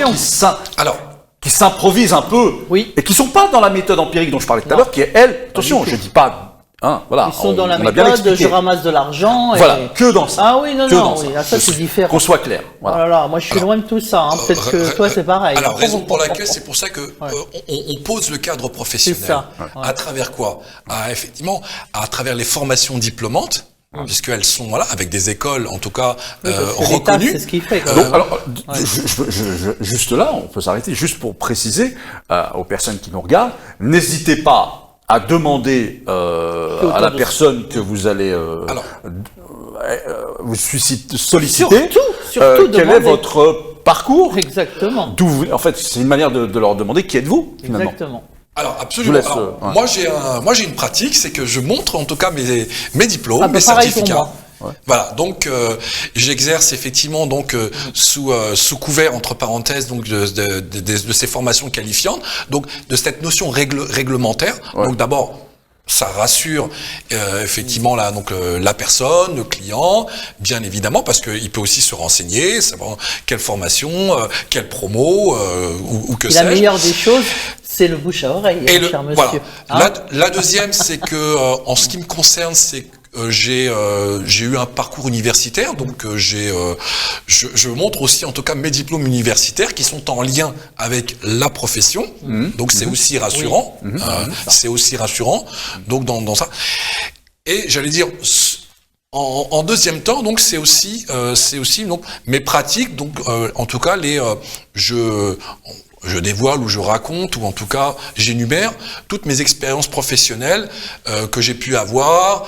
qui s'improvisent un peu et qui sont pas dans la méthode empirique dont je parlais tout à l'heure, qui est elle. Attention, je dis pas. Voilà, ils sont dans la méthode, je ramasse de l'argent. Voilà, que dans ça. Ah oui, non, ça c'est différent. Qu'on soit clair. Voilà. Oh là là, moi je suis loin de tout ça. Hein. Peut-être que toi c'est pareil. Alors, raison pour laquelle c'est pour ça que on pose le cadre professionnel. C'est ça. À travers quoi? Effectivement, à travers les formations diplômantes. Puisqu'elles sont avec des écoles en tout cas reconnues. C'est ce qui fait. Donc, alors, juste là, on peut s'arrêter juste pour préciser aux personnes qui nous regardent. N'hésitez pas à demander à la personne que vous allez vous solliciter surtout quel est votre parcours. Exactement. En fait, c'est une manière de leur demander qui êtes-vous finalement. Exactement. Alors absolument. Moi j'ai une pratique, c'est que je montre en tout cas mes diplômes, mes certificats. Voilà, donc j'exerce effectivement sous couvert entre parenthèses de ces formations qualifiantes, donc de cette notion réglementaire. Donc d'abord ça rassure effectivement la personne, le client, bien évidemment, parce qu'il peut aussi se renseigner, savoir quelle formation, quelle promo ou que sais-je. La meilleure des choses, c'est le bouche à oreille, cher monsieur. Voilà. La deuxième, c'est que en ce qui me concerne, c'est j'ai eu un parcours universitaire, donc je montre aussi en tout cas mes diplômes universitaires qui sont en lien avec la profession. Donc c'est aussi rassurant. C'est aussi rassurant. Donc dans ça. Et j'allais dire en deuxième temps, donc c'est aussi donc mes pratiques. Donc en tout cas je dévoile ou je raconte ou en tout cas j'énumère toutes mes expériences professionnelles que j'ai pu avoir,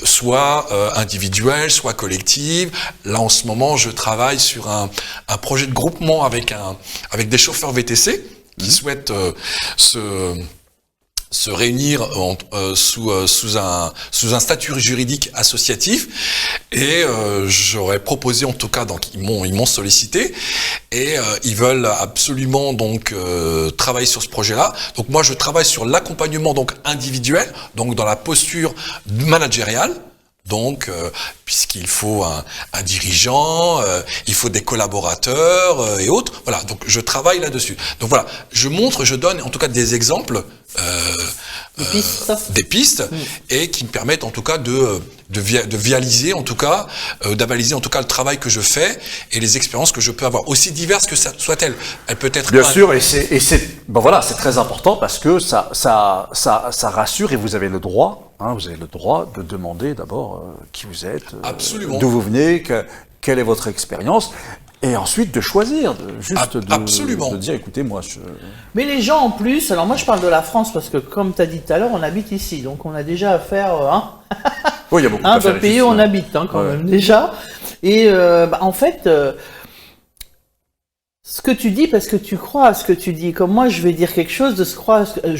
soit individuelles, soit collectives. Là en ce moment, je travaille sur un projet de groupement avec des chauffeurs VTC qui souhaitent se réunir sous un statut juridique associatif, et j'aurais proposé, en tout cas, donc ils m'ont sollicité, et ils veulent absolument donc travailler sur ce projet-là. Donc moi je travaille sur l'accompagnement donc individuel, donc dans la posture managériale. Donc, puisqu'il faut un dirigeant, il faut des collaborateurs et autres. Voilà, donc je travaille là-dessus. Donc voilà, je donne en tout cas des exemples, des pistes, et qui me permettent en tout cas de d'avaliser en tout cas le travail que je fais et les expériences que je peux avoir, aussi diverses que soient-elles. Elle peut être bien sûr, et c'est bon voilà, c'est très important parce que ça rassure, et vous avez le droit. Vous avez le droit de demander d'abord qui vous êtes, d'où vous venez, quelle est votre expérience, et ensuite de choisir, de dire écoutez, moi je... Mais les gens en plus, alors moi je parle de la France parce que comme tu as dit tout à l'heure, on habite ici, donc on a déjà affaire, oui, il y a beaucoup dans le pays où on habite quand même déjà, et en fait... ce que tu dis, parce que tu crois à ce que tu dis, comme moi je vais dire quelque chose, je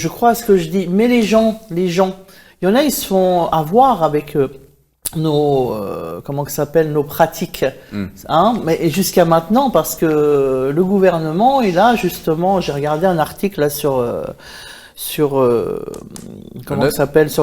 crois à ce que je dis, mais les gens, il y en a, ils se font avoir avec nos pratiques, mais jusqu'à maintenant, parce que le gouvernement est là, justement, j'ai regardé un article là sur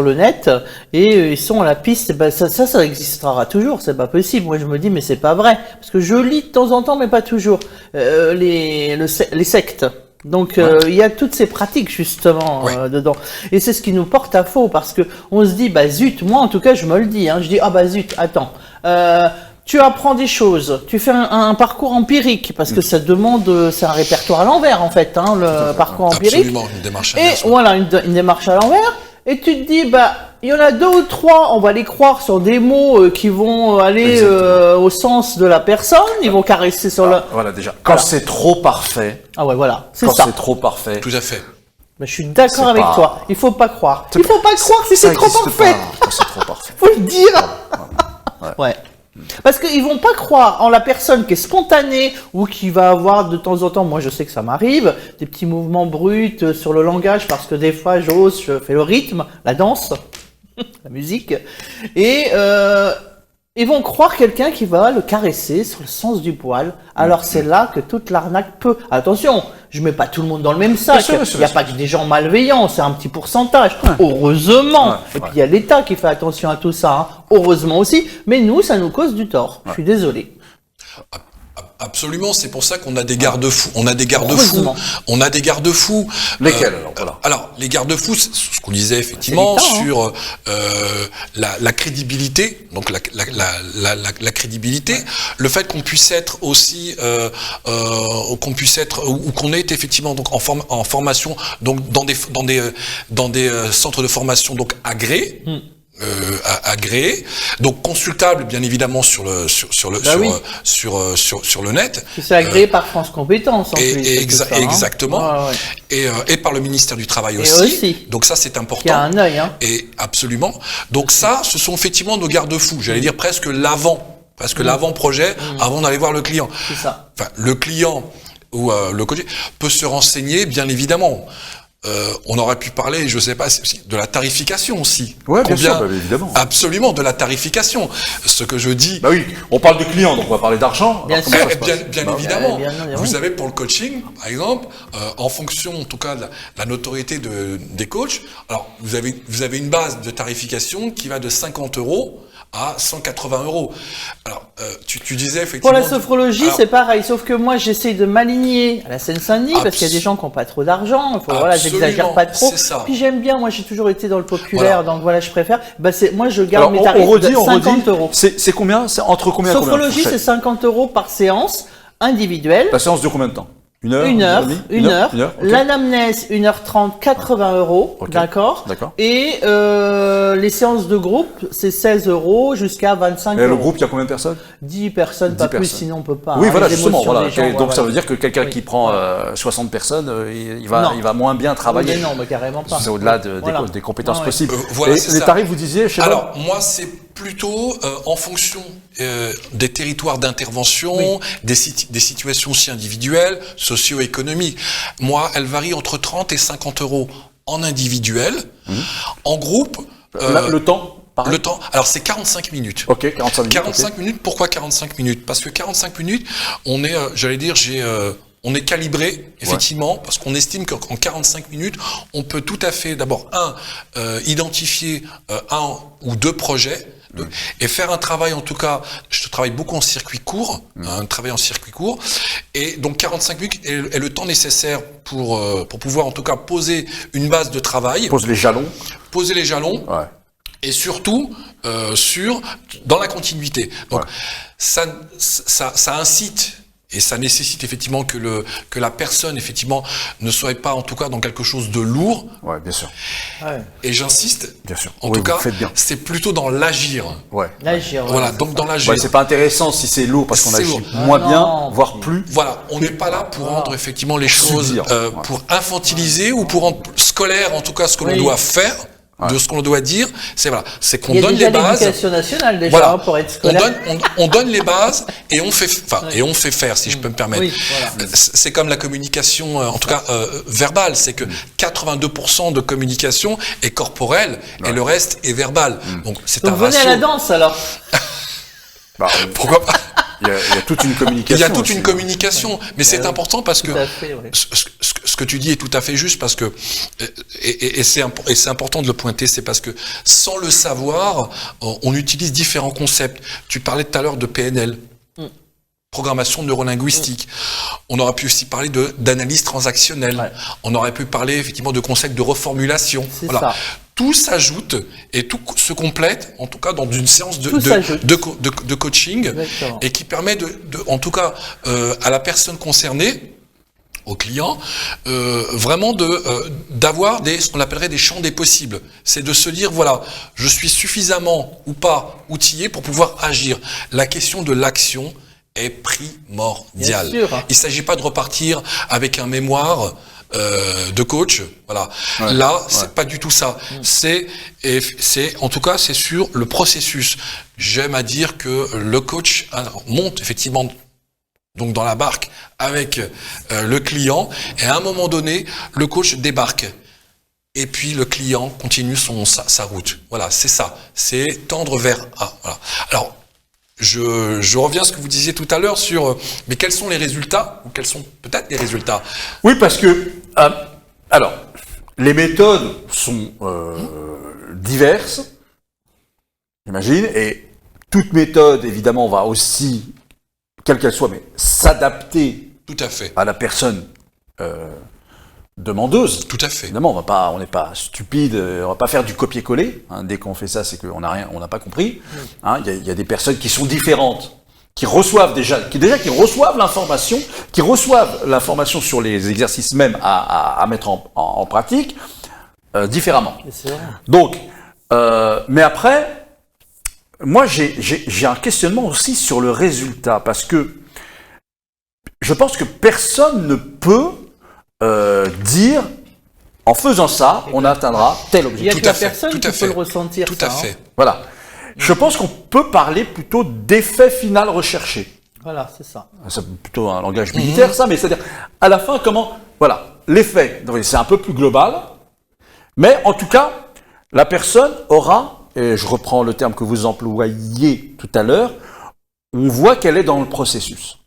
le net, et ils sont à la piste. Ça existera toujours, c'est pas possible. Moi je me dis mais c'est pas vrai, parce que je lis de temps en temps, mais pas toujours, les sectes. Donc il y a toutes ces pratiques justement dedans, et c'est ce qui nous porte à faux, parce que on se dit zut, moi en tout cas je me le dis, je dis zut, attends, tu apprends des choses, tu fais un parcours empirique, parce que ça demande, c'est un répertoire à l'envers en fait, le parcours empirique. Absolument, une démarche à l'envers. Et voilà, une démarche à l'envers. Et tu te dis, il y en a 2 ou 3, on va les croire sur des mots qui vont aller au sens de la personne, ils vont caresser sur Voilà, déjà. Quand c'est trop parfait. Ah ouais, voilà, c'est ça. ça. Quand c'est trop parfait. Tout à fait. Mais je suis d'accord avec toi. Il faut pas croire. Il faut pas croire si c'est trop parfait. Quand c'est trop parfait. Faut le dire. Ouais. Parce qu'ils vont pas croire en la personne qui est spontanée, ou qui va avoir de temps en temps, moi je sais que ça m'arrive, des petits mouvements bruts sur le langage, parce que des fois je fais le rythme, la danse, la musique, et ils vont croire quelqu'un qui va le caresser sur le sens du poil. Alors c'est là que toute l'arnaque peut... Attention, je mets pas tout le monde dans le même sac. Il n'y a pas que des gens malveillants, c'est un petit pourcentage. Heureusement. Et puis il y a l'État qui fait attention à tout ça. Heureusement aussi. Mais nous, ça nous cause du tort. Je suis désolé. Absolument, c'est pour ça qu'on a des garde-fous. On a des garde-fous. Lesquels alors, les garde-fous, c'est ce qu'on disait effectivement sur la crédibilité. Donc la crédibilité, le fait qu'on puisse être aussi, qu'on ait effectivement donc en formation, donc dans des centres de formation donc agréés. Agréé, donc consultable bien évidemment sur le net. C'est agréé par France Compétences en plus. Exactement. Et par le ministère du Travail aussi. Donc ça c'est important. Il y a un œil. Et absolument. Donc ça, ce sont effectivement nos garde-fous. J'allais dire presque l'avant-projet avant d'aller voir le client. C'est ça. Enfin, le client ou le coach peut se renseigner bien évidemment. On aurait pu parler, je sais pas, de la tarification aussi. Ouais, bien sûr, évidemment. Absolument, de la tarification. Ce que je dis. Oui, on parle de clients, donc on va parler d'argent. Bien évidemment. Vous savez, pour le coaching, par exemple, en fonction, en tout cas, de la notoriété des coachs, alors vous avez une base de tarification qui va de 50 € à 180 €. Alors, tu disais effectivement... Pour la sophrologie, c'est pareil, sauf que moi, j'essaie de m'aligner à la Seine-Saint-Denis, parce qu'il y a des gens qui n'ont pas trop d'argent, voilà, j'exagère pas trop. Puis j'aime bien, moi j'ai toujours été dans le populaire, donc voilà, je préfère. Moi je garde mes tarifs de 50 €. C'est combien? C'est entre combien? Sophrologie, c'est 50 € par séance individuelle. La séance dure combien de temps? Une heure? Une heure. Okay. L'anamnèse, 1h30, 80 €, okay. D'accord. Et les séances de groupe, c'est 16 € jusqu'à 25 €. Et le groupe, il y a combien de personnes? 10 personnes, pas plus, sinon on peut pas. Oui, voilà, justement. Voilà. Gens, donc ça veut dire que quelqu'un qui prend 60 personnes, il va moins bien travailler. Mais non, mais carrément pas. C'est au-delà des compétences possibles. Voilà, et les tarifs, vous disiez chez Alors, moi, c'est plutôt en fonction des territoires d'intervention, des situations aussi individuelles, socio-économiques. Moi, elle varie entre 30 et 50 € en individuel. En groupe... le temps? Pareil. Le temps, alors c'est 45 minutes. Ok, 45 minutes. 45 minutes, pourquoi 45 minutes? Parce que 45 minutes, on est, on est calibré, effectivement, parce qu'on estime qu'en 45 minutes, on peut tout à fait, d'abord, identifier un ou deux projets, et faire un travail, en tout cas, je travaille beaucoup en circuit court, travailler en circuit court, et donc 45 minutes est le temps nécessaire pour pouvoir, en tout cas, poser une base de travail. Poser les jalons. Poser les jalons. Ouais. Et surtout, dans la continuité. Donc, ça incite, et ça nécessite effectivement que la personne, effectivement, ne soit pas, en tout cas, dans quelque chose de lourd. Ouais, bien sûr. Ouais. Et j'insiste. Bien sûr. En tout cas, c'est plutôt dans l'agir. Ouais. L'agir. Voilà. Donc, dans l'agir. Ouais, c'est pas intéressant si c'est lourd parce qu'on agit moins bien, voire plus. Voilà. On n'est pas là pour rendre, effectivement, les choses, pour infantiliser ou pour rendre scolaire, en tout cas, ce que l'on doit faire. De ce qu'on doit dire, c'est qu'on donne les bases. L'éducation nationale déjà pour être scolaire. On donne les bases et on fait faire, si je peux me permettre. Oui, voilà. C'est comme la communication, en tout cas verbale, c'est que 82% de communication est corporelle et le reste est verbal. Donc c'est un ratio. Venez à la danse alors. Pourquoi pas? Il y a toute une communication. Il y a toute une communication, mais c'est important parce que fait, ce que tu dis est tout à fait juste parce que et c'est important de le pointer, c'est parce que sans le savoir, on utilise différents concepts. Tu parlais tout à l'heure de PNL. Programmation neurolinguistique. On aurait pu aussi parler d'analyse transactionnelle. On aurait pu parler effectivement de concepts de reformulation. Voilà. Tout s'ajoute et tout se complète, en tout cas dans une séance de coaching. Exactement. Et qui permet en tout cas à la personne concernée, au client, vraiment d'avoir ce qu'on appellerait des champs des possibles. C'est de se dire, voilà, je suis suffisamment ou pas outillé pour pouvoir agir. La question de l'action est primordiale. Il ne s'agit pas de repartir avec un mémoire de coach, voilà. Ouais, là, c'est pas du tout ça. C'est en tout cas, c'est sur le processus. J'aime à dire que le coach monte effectivement donc dans la barque avec le client et à un moment donné, le coach débarque. Et puis le client continue sa route. Voilà, c'est ça. C'est tendre vers A. Voilà. Alors, je reviens à ce que vous disiez tout à l'heure sur mais quels sont les résultats ou quels sont peut-être les résultats? Oui, parce que alors les méthodes sont diverses, j'imagine, et toute méthode évidemment va aussi, quelle qu'elle soit, mais s'adapter tout à fait à la personne demandeuse. Tout à fait. Évidemment, on n'est pas stupide, on va pas faire du copier-coller. Hein, dès qu'on fait ça, c'est qu'on n'a pas compris. Hein, il y a des personnes qui sont différentes, qui reçoivent qui reçoivent l'information sur les exercices même à mettre en pratique différemment. Donc, mais après, moi j'ai un questionnement aussi sur le résultat parce que je pense que personne ne peut dire, en faisant ça, on atteindra tel objectif. Il y a personne qui peut le ressentir. Tout à fait. Voilà. Je pense qu'on peut parler plutôt d'effet final recherché. Voilà, c'est ça. C'est plutôt un langage militaire, ça, mais c'est-à-dire, à la fin, voilà, l'effet, c'est un peu plus global, mais en tout cas, la personne aura, et je reprends le terme que vous employiez tout à l'heure, on voit qu'elle est dans le processus.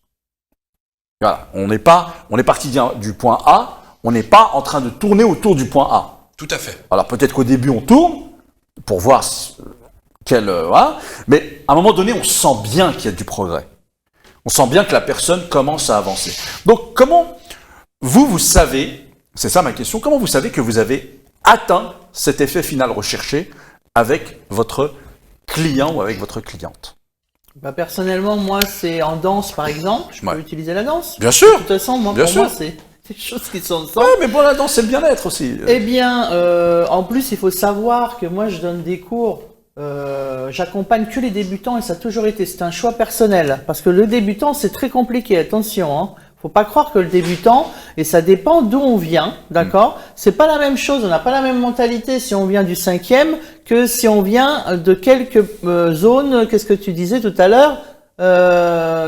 Voilà, on est parti du point A, on n'est pas en train de tourner autour du point A. Tout à fait. Alors peut-être qu'au début on tourne pour voir voilà. Mais à un moment donné, on sent bien qu'il y a du progrès. On sent bien que la personne commence à avancer. Donc, comment vous savez, c'est ça ma question, comment vous savez que vous avez atteint cet effet final recherché avec votre client ou avec votre cliente? Bah, personnellement, moi, c'est en danse, par exemple. Je peux Ouais. utiliser la danse. Bien sûr. De toute façon, moi, Bien pour sûr. moi, c'est des choses qui sont ensemble. Ouais, mais bon, la danse, c'est le bien-être aussi. Eh bien, en plus, il faut savoir que moi, je donne des cours. J'accompagne que les débutants et ça a toujours été. C'est un choix personnel. Parce que le débutant, c'est très compliqué. Attention, hein. Faut pas croire que le débutant, et ça dépend d'où on vient, d'accord? C'est pas la même chose, on n'a pas la même mentalité si on vient du 5e que si on vient de quelques zones, qu'est-ce que tu disais tout à l'heure?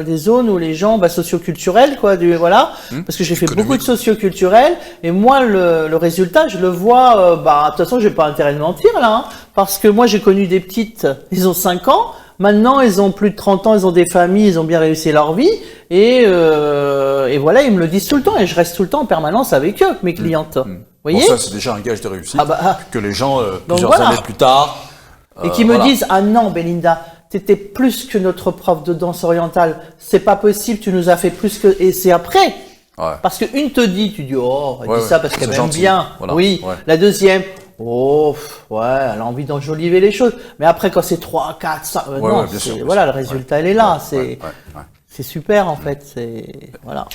Des zones où les gens, socioculturels, quoi, voilà. Parce que j'ai fait beaucoup de socioculturels, et moi, le résultat, je le vois, de toute façon, j'ai pas intérêt de mentir, là, hein, parce que moi, j'ai connu des petites, ils ont 5 ans, maintenant, ils ont plus de 30 ans, ils ont des familles, ils ont bien réussi leur vie, et voilà, ils me le disent tout le temps, et je reste tout le temps en permanence avec eux, mes clientes. Vous voyez? Bon, ça, c'est déjà un gage de réussite. Que les gens, plusieurs voilà. années plus tard... Et qui me voilà. disent, ah non, Belinda, t'étais plus que notre prof de danse orientale. C'est pas possible, tu nous as fait plus que... Et c'est après. Ouais. Parce qu'une te dit, tu dis, oh, elle Ouais, dit ça ouais, parce qu'elle c'est m'aime gentil. bien. Voilà. Oui. Ouais. La deuxième, oh, ouais, elle a envie d'enjoliver les choses. Mais après, quand c'est 3, 4, 5, Ouais, non, ouais, bien sûr, bien voilà, sûr. le résultat, elle est là. Ouais, C'est super, en fait. Voilà.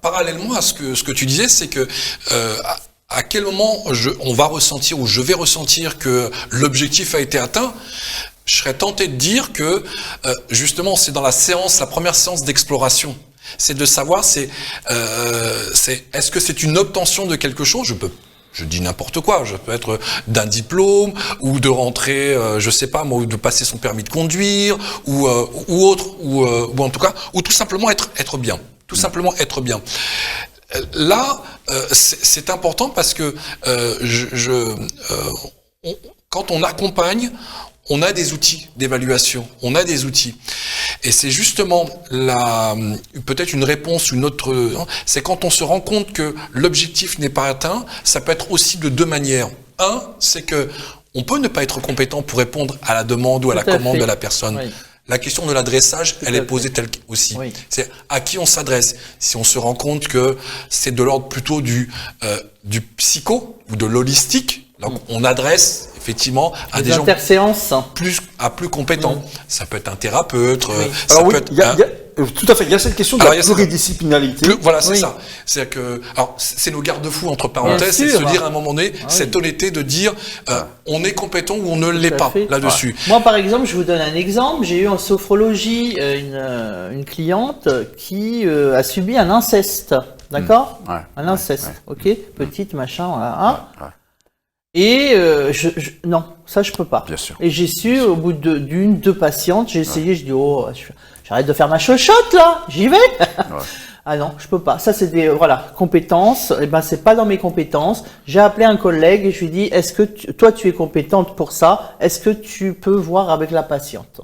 Parallèlement à ce que tu disais, c'est que à quel moment on va ressentir ou je vais ressentir que l'objectif a été atteint, je serais tenté de dire que justement c'est dans la première séance d'exploration. C'est de savoir est-ce que c'est une obtention de quelque chose, je dis n'importe quoi, je peux être d'un diplôme ou de rentrer, je sais pas moi, ou de passer son permis de conduire ou autre, ou en tout cas, ou tout simplement être bien, tout simplement être bien. Là, c'est important parce que quand on accompagne, on a des outils d'évaluation, on a des outils. Et c'est justement peut-être une réponse ou une autre, c'est quand on se rend compte que l'objectif n'est pas atteint, ça peut être aussi de deux manières. Un, c'est que on peut ne pas être compétent pour répondre à la demande ou à la commande de la personne. Oui. La question de l'adressage, elle est posée telle aussi. Oui. C'est à qui on s'adresse. Si on se rend compte que c'est de l'ordre plutôt du psycho ou de l'holistique, donc on adresse effectivement à des gens plus compétents. Ça peut être un thérapeute. Oui. Alors oui, tout à fait. Il y a cette question de la pluridisciplinarité. Voilà, c'est ça. C'est que, alors, c'est nos garde-fous entre parenthèses, c'est de se dire à un moment donné, cette honnêteté de dire, on est compétent ou on ne l'est pas là-dessus. Moi, par exemple, je vous donne un exemple. J'ai eu en sophrologie une cliente qui a subi un inceste. D'accord? Un inceste. Ok? Petite, machin, voilà. Et non, ça je peux pas. Bien sûr. Et j'ai su au bout deux patientes, j'ai essayé, je dis j'arrête de faire ma chochotte là, j'y vais. Ah non, je peux pas. Ça c'est des compétences. Et ben c'est pas dans mes compétences. J'ai appelé un collègue et je lui dis est-ce que toi tu es compétente pour ça? Est-ce que tu peux voir avec la patiente?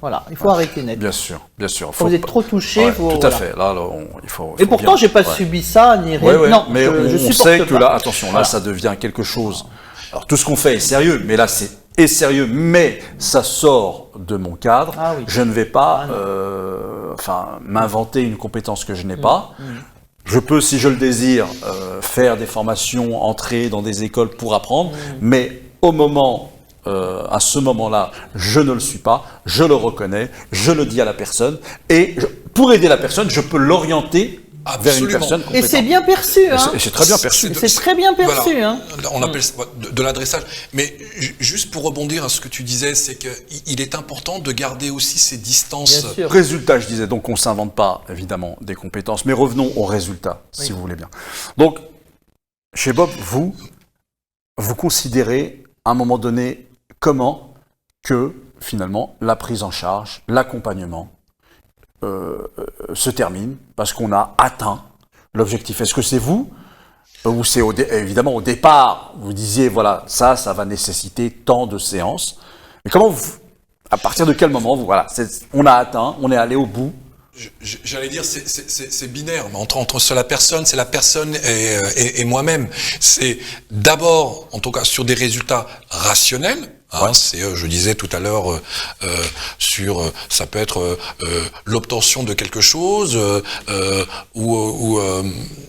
Voilà, il faut arrêter net. Bien sûr, bien sûr. Quand vous êtes trop touché, tout à fait. Là, il faut. Et pourtant, j'ai pas subi ça ni rien. Non, mais je on sait que là, attention, là, ça devient quelque chose. Alors tout ce qu'on fait est sérieux, mais là c'est sérieux, mais ça sort de mon cadre. Ah oui. Je ne vais pas, m'inventer une compétence que je n'ai pas. Je peux, si je le désire, faire des formations, entrer dans des écoles pour apprendre, mais à ce moment-là, je ne le suis pas, je le reconnais, je le dis à la personne, et pour aider la personne, je peux l'orienter vers une personne compétente. Et c'est bien perçu, hein. Et c'est très bien perçu. C'est très bien perçu, hein. On appelle ça de l'adressage. Mais juste pour rebondir à ce que tu disais, c'est qu'il est important de garder aussi ces distances. Bien sûr. Résultat, je disais, donc on ne s'invente pas, évidemment, des compétences, mais revenons au résultat, si vous voulez bien. Donc, chez Bob, vous considérez, à un moment donné, comment que, finalement, la prise en charge, l'accompagnement se termine parce qu'on a atteint l'objectif. Est-ce que c'est vous ou c'est évidemment au départ, vous disiez, voilà, ça va nécessiter tant de séances. Mais comment à partir de quel moment, on a atteint, on est allé au bout? J'allais dire, c'est binaire, mais entre la personne, c'est la personne et moi-même. C'est d'abord, en tout cas, sur des résultats rationnels, Hein, c'est, je disais tout à l'heure, ça peut être l'obtention de quelque chose, ou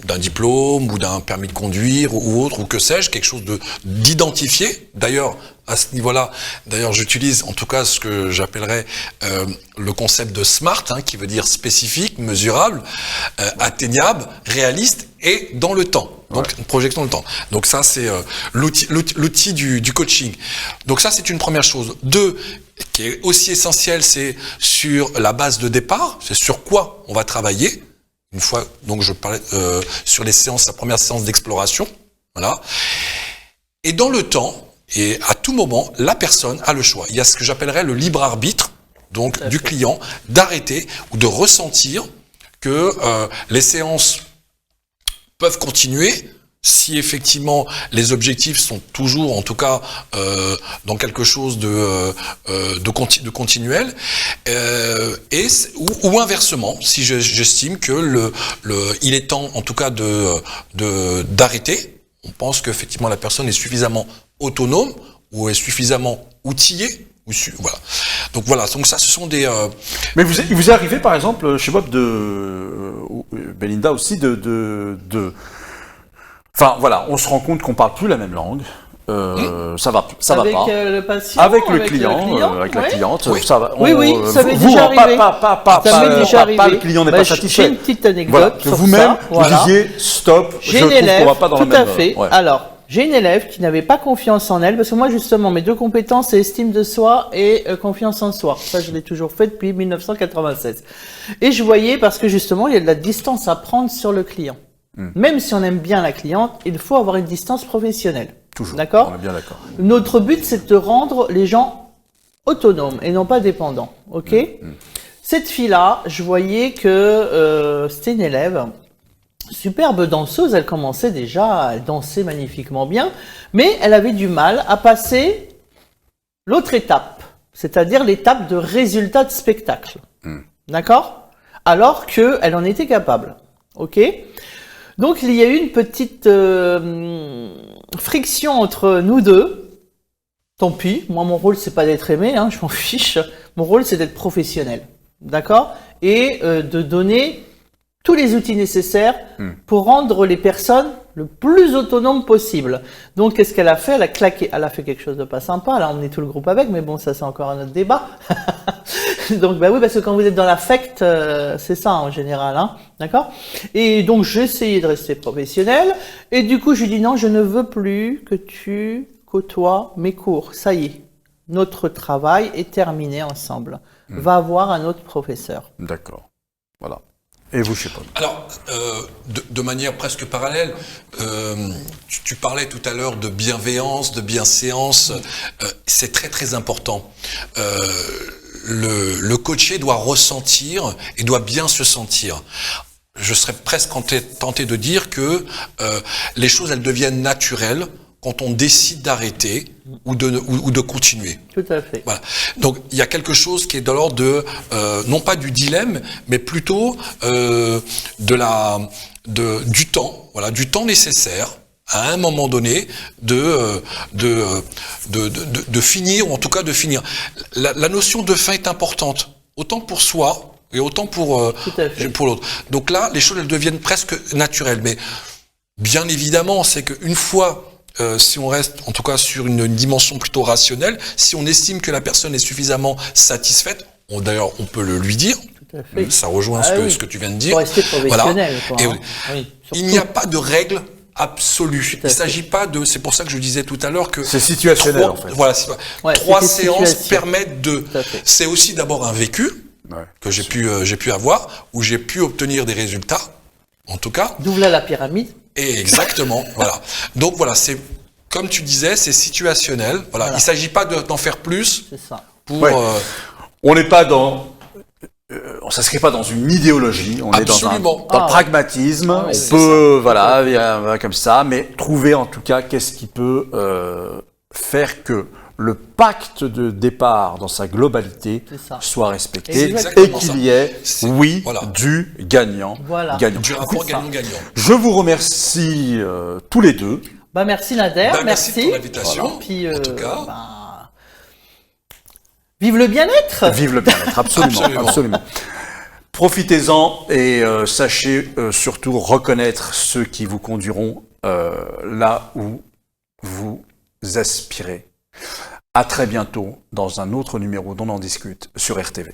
d'un diplôme, ou d'un permis de conduire, ou autre, ou que sais-je, quelque chose d'identifié. D'ailleurs, à ce niveau-là, j'utilise en tout cas ce que j'appellerais le concept de SMART, hein, qui veut dire spécifique, mesurable, atteignable, réaliste et dans le temps. Donc, une projection dans le temps. Donc ça, c'est l'outil du coaching. Donc ça, c'est une première chose. 2, qui est aussi essentiel, c'est sur la base de départ, c'est sur quoi on va travailler. Une fois, donc je parlais sur les séances, la première séance d'exploration, voilà. Et dans le temps, et à tout moment, la personne a le choix. Il y a ce que j'appellerais le libre arbitre, donc du client, d'arrêter ou de ressentir que les séances peuvent continuer si effectivement les objectifs sont toujours, en tout cas, dans quelque chose de continuel, ou inversement, si j'estime que il est temps, en tout cas, d'arrêter. On pense qu'effectivement la personne est suffisamment autonome ou est suffisamment outillée. Voilà. Donc voilà. Donc ça, ce sont des. Mais il vous est arrivé, par exemple, chez Bob Belinda aussi, Enfin voilà, on se rend compte qu'on parle plus la même langue. Ça va pas. Avec le patient, avec le client, avec la cliente, oui. ça va. Oui, ça m'est déjà arrivé. Pas le client n'est pas satisfait. J'ai une petite anecdote voilà, sur vous-même, ça. Voilà. Vous disiez stop. J'ai une élève, va pas dans tout la même, à fait. Ouais. Alors, j'ai une élève qui n'avait pas confiance en elle, parce que moi justement, mes 2 compétences, c'est estime de soi et confiance en soi. Ça, je l'ai toujours fait depuis 1996. Et je voyais, parce que justement, il y a de la distance à prendre sur le client. Même si on aime bien la cliente, il faut avoir une distance professionnelle. Toujours. D'accord ? On est bien d'accord. Notre but, c'est de rendre les gens autonomes et non pas dépendants. Ok ? Cette fille-là, je voyais que c'était une élève, superbe danseuse, elle commençait déjà, elle dansait magnifiquement bien, mais elle avait du mal à passer l'autre étape, c'est-à-dire l'étape de résultat de spectacle. D'accord ? Alors qu'elle en était capable. Ok ? Donc il y a eu une petite friction entre nous deux. Tant pis, moi mon rôle c'est pas d'être aimé, hein, je m'en fiche. Mon rôle c'est d'être professionnel, d'accord ? Et de donner tous les outils nécessaires pour rendre les personnes le plus autonomes possible. Donc qu'est-ce qu'elle a fait ? Elle a claqué, elle a fait quelque chose de pas sympa, elle a emmené tout le groupe avec, mais bon ça c'est encore un autre débat. Donc bah oui, parce que quand vous êtes dans l'affect, c'est ça en général, hein, d'accord ? Et donc j'ai essayé de rester professionnel, et du coup je lui dis non, je ne veux plus que tu côtoies mes cours, ça y est, notre travail est terminé ensemble. Va voir un autre professeur. D'accord, voilà. Et vous, je sais pas. Alors, de manière presque parallèle, tu parlais tout à l'heure de bienveillance, de bienséance. C'est très très important. Le coaché doit ressentir et doit bien se sentir. Je serais presque tenté de dire que les choses, elles deviennent naturelles quand on décide d'arrêter ou de continuer. Tout à fait. Voilà. Donc il y a quelque chose qui est de l'ordre de non pas du dilemme, mais plutôt du temps, voilà, du temps nécessaire à un moment donné de finir, ou en tout cas de finir. La notion de fin est importante, autant pour soi et autant pour l'autre. Donc là, les choses elles deviennent presque naturelles. Mais bien évidemment, c'est qu'une fois si on reste en tout cas sur une dimension plutôt rationnelle, si on estime que la personne est suffisamment satisfaite, d'ailleurs on peut le lui dire, tout à fait. Ça rejoint ce que tu viens de dire. Pour rester professionnel. Voilà. Quoi, hein. Il n'y a pas de règle absolue. Il ne s'agit pas de... C'est pour ça que je disais tout à l'heure que... C'est situationnel en fait. Voilà, 3 séances permettent de... C'est aussi d'abord un vécu que j'ai pu avoir, où j'ai pu obtenir des résultats, en tout cas. D'où là la pyramide. Et exactement, voilà. Donc voilà, c'est comme tu disais, c'est situationnel. Voilà, il ne s'agit pas d'en faire plus. C'est ça. On n'est pas dans, on s'inscrit pas dans une idéologie. On Absolument. est dans le pragmatisme. On peut, voilà, comme ça, mais trouver en tout cas qu'est-ce qui peut faire que le pacte de départ dans sa globalité soit respecté et qu'il y ait, du gagnant. Voilà. Du rapport gagnant-gagnant. Je vous remercie tous les deux. Merci Nader, merci pour l'invitation. Voilà. Puis, en tout cas. Vive le bien-être! Vive le bien-être, absolument, Absolument. absolument. Profitez-en et sachez surtout reconnaître ceux qui vous conduiront là où vous aspirez. À très bientôt dans un autre numéro d'On en discute sur RTV.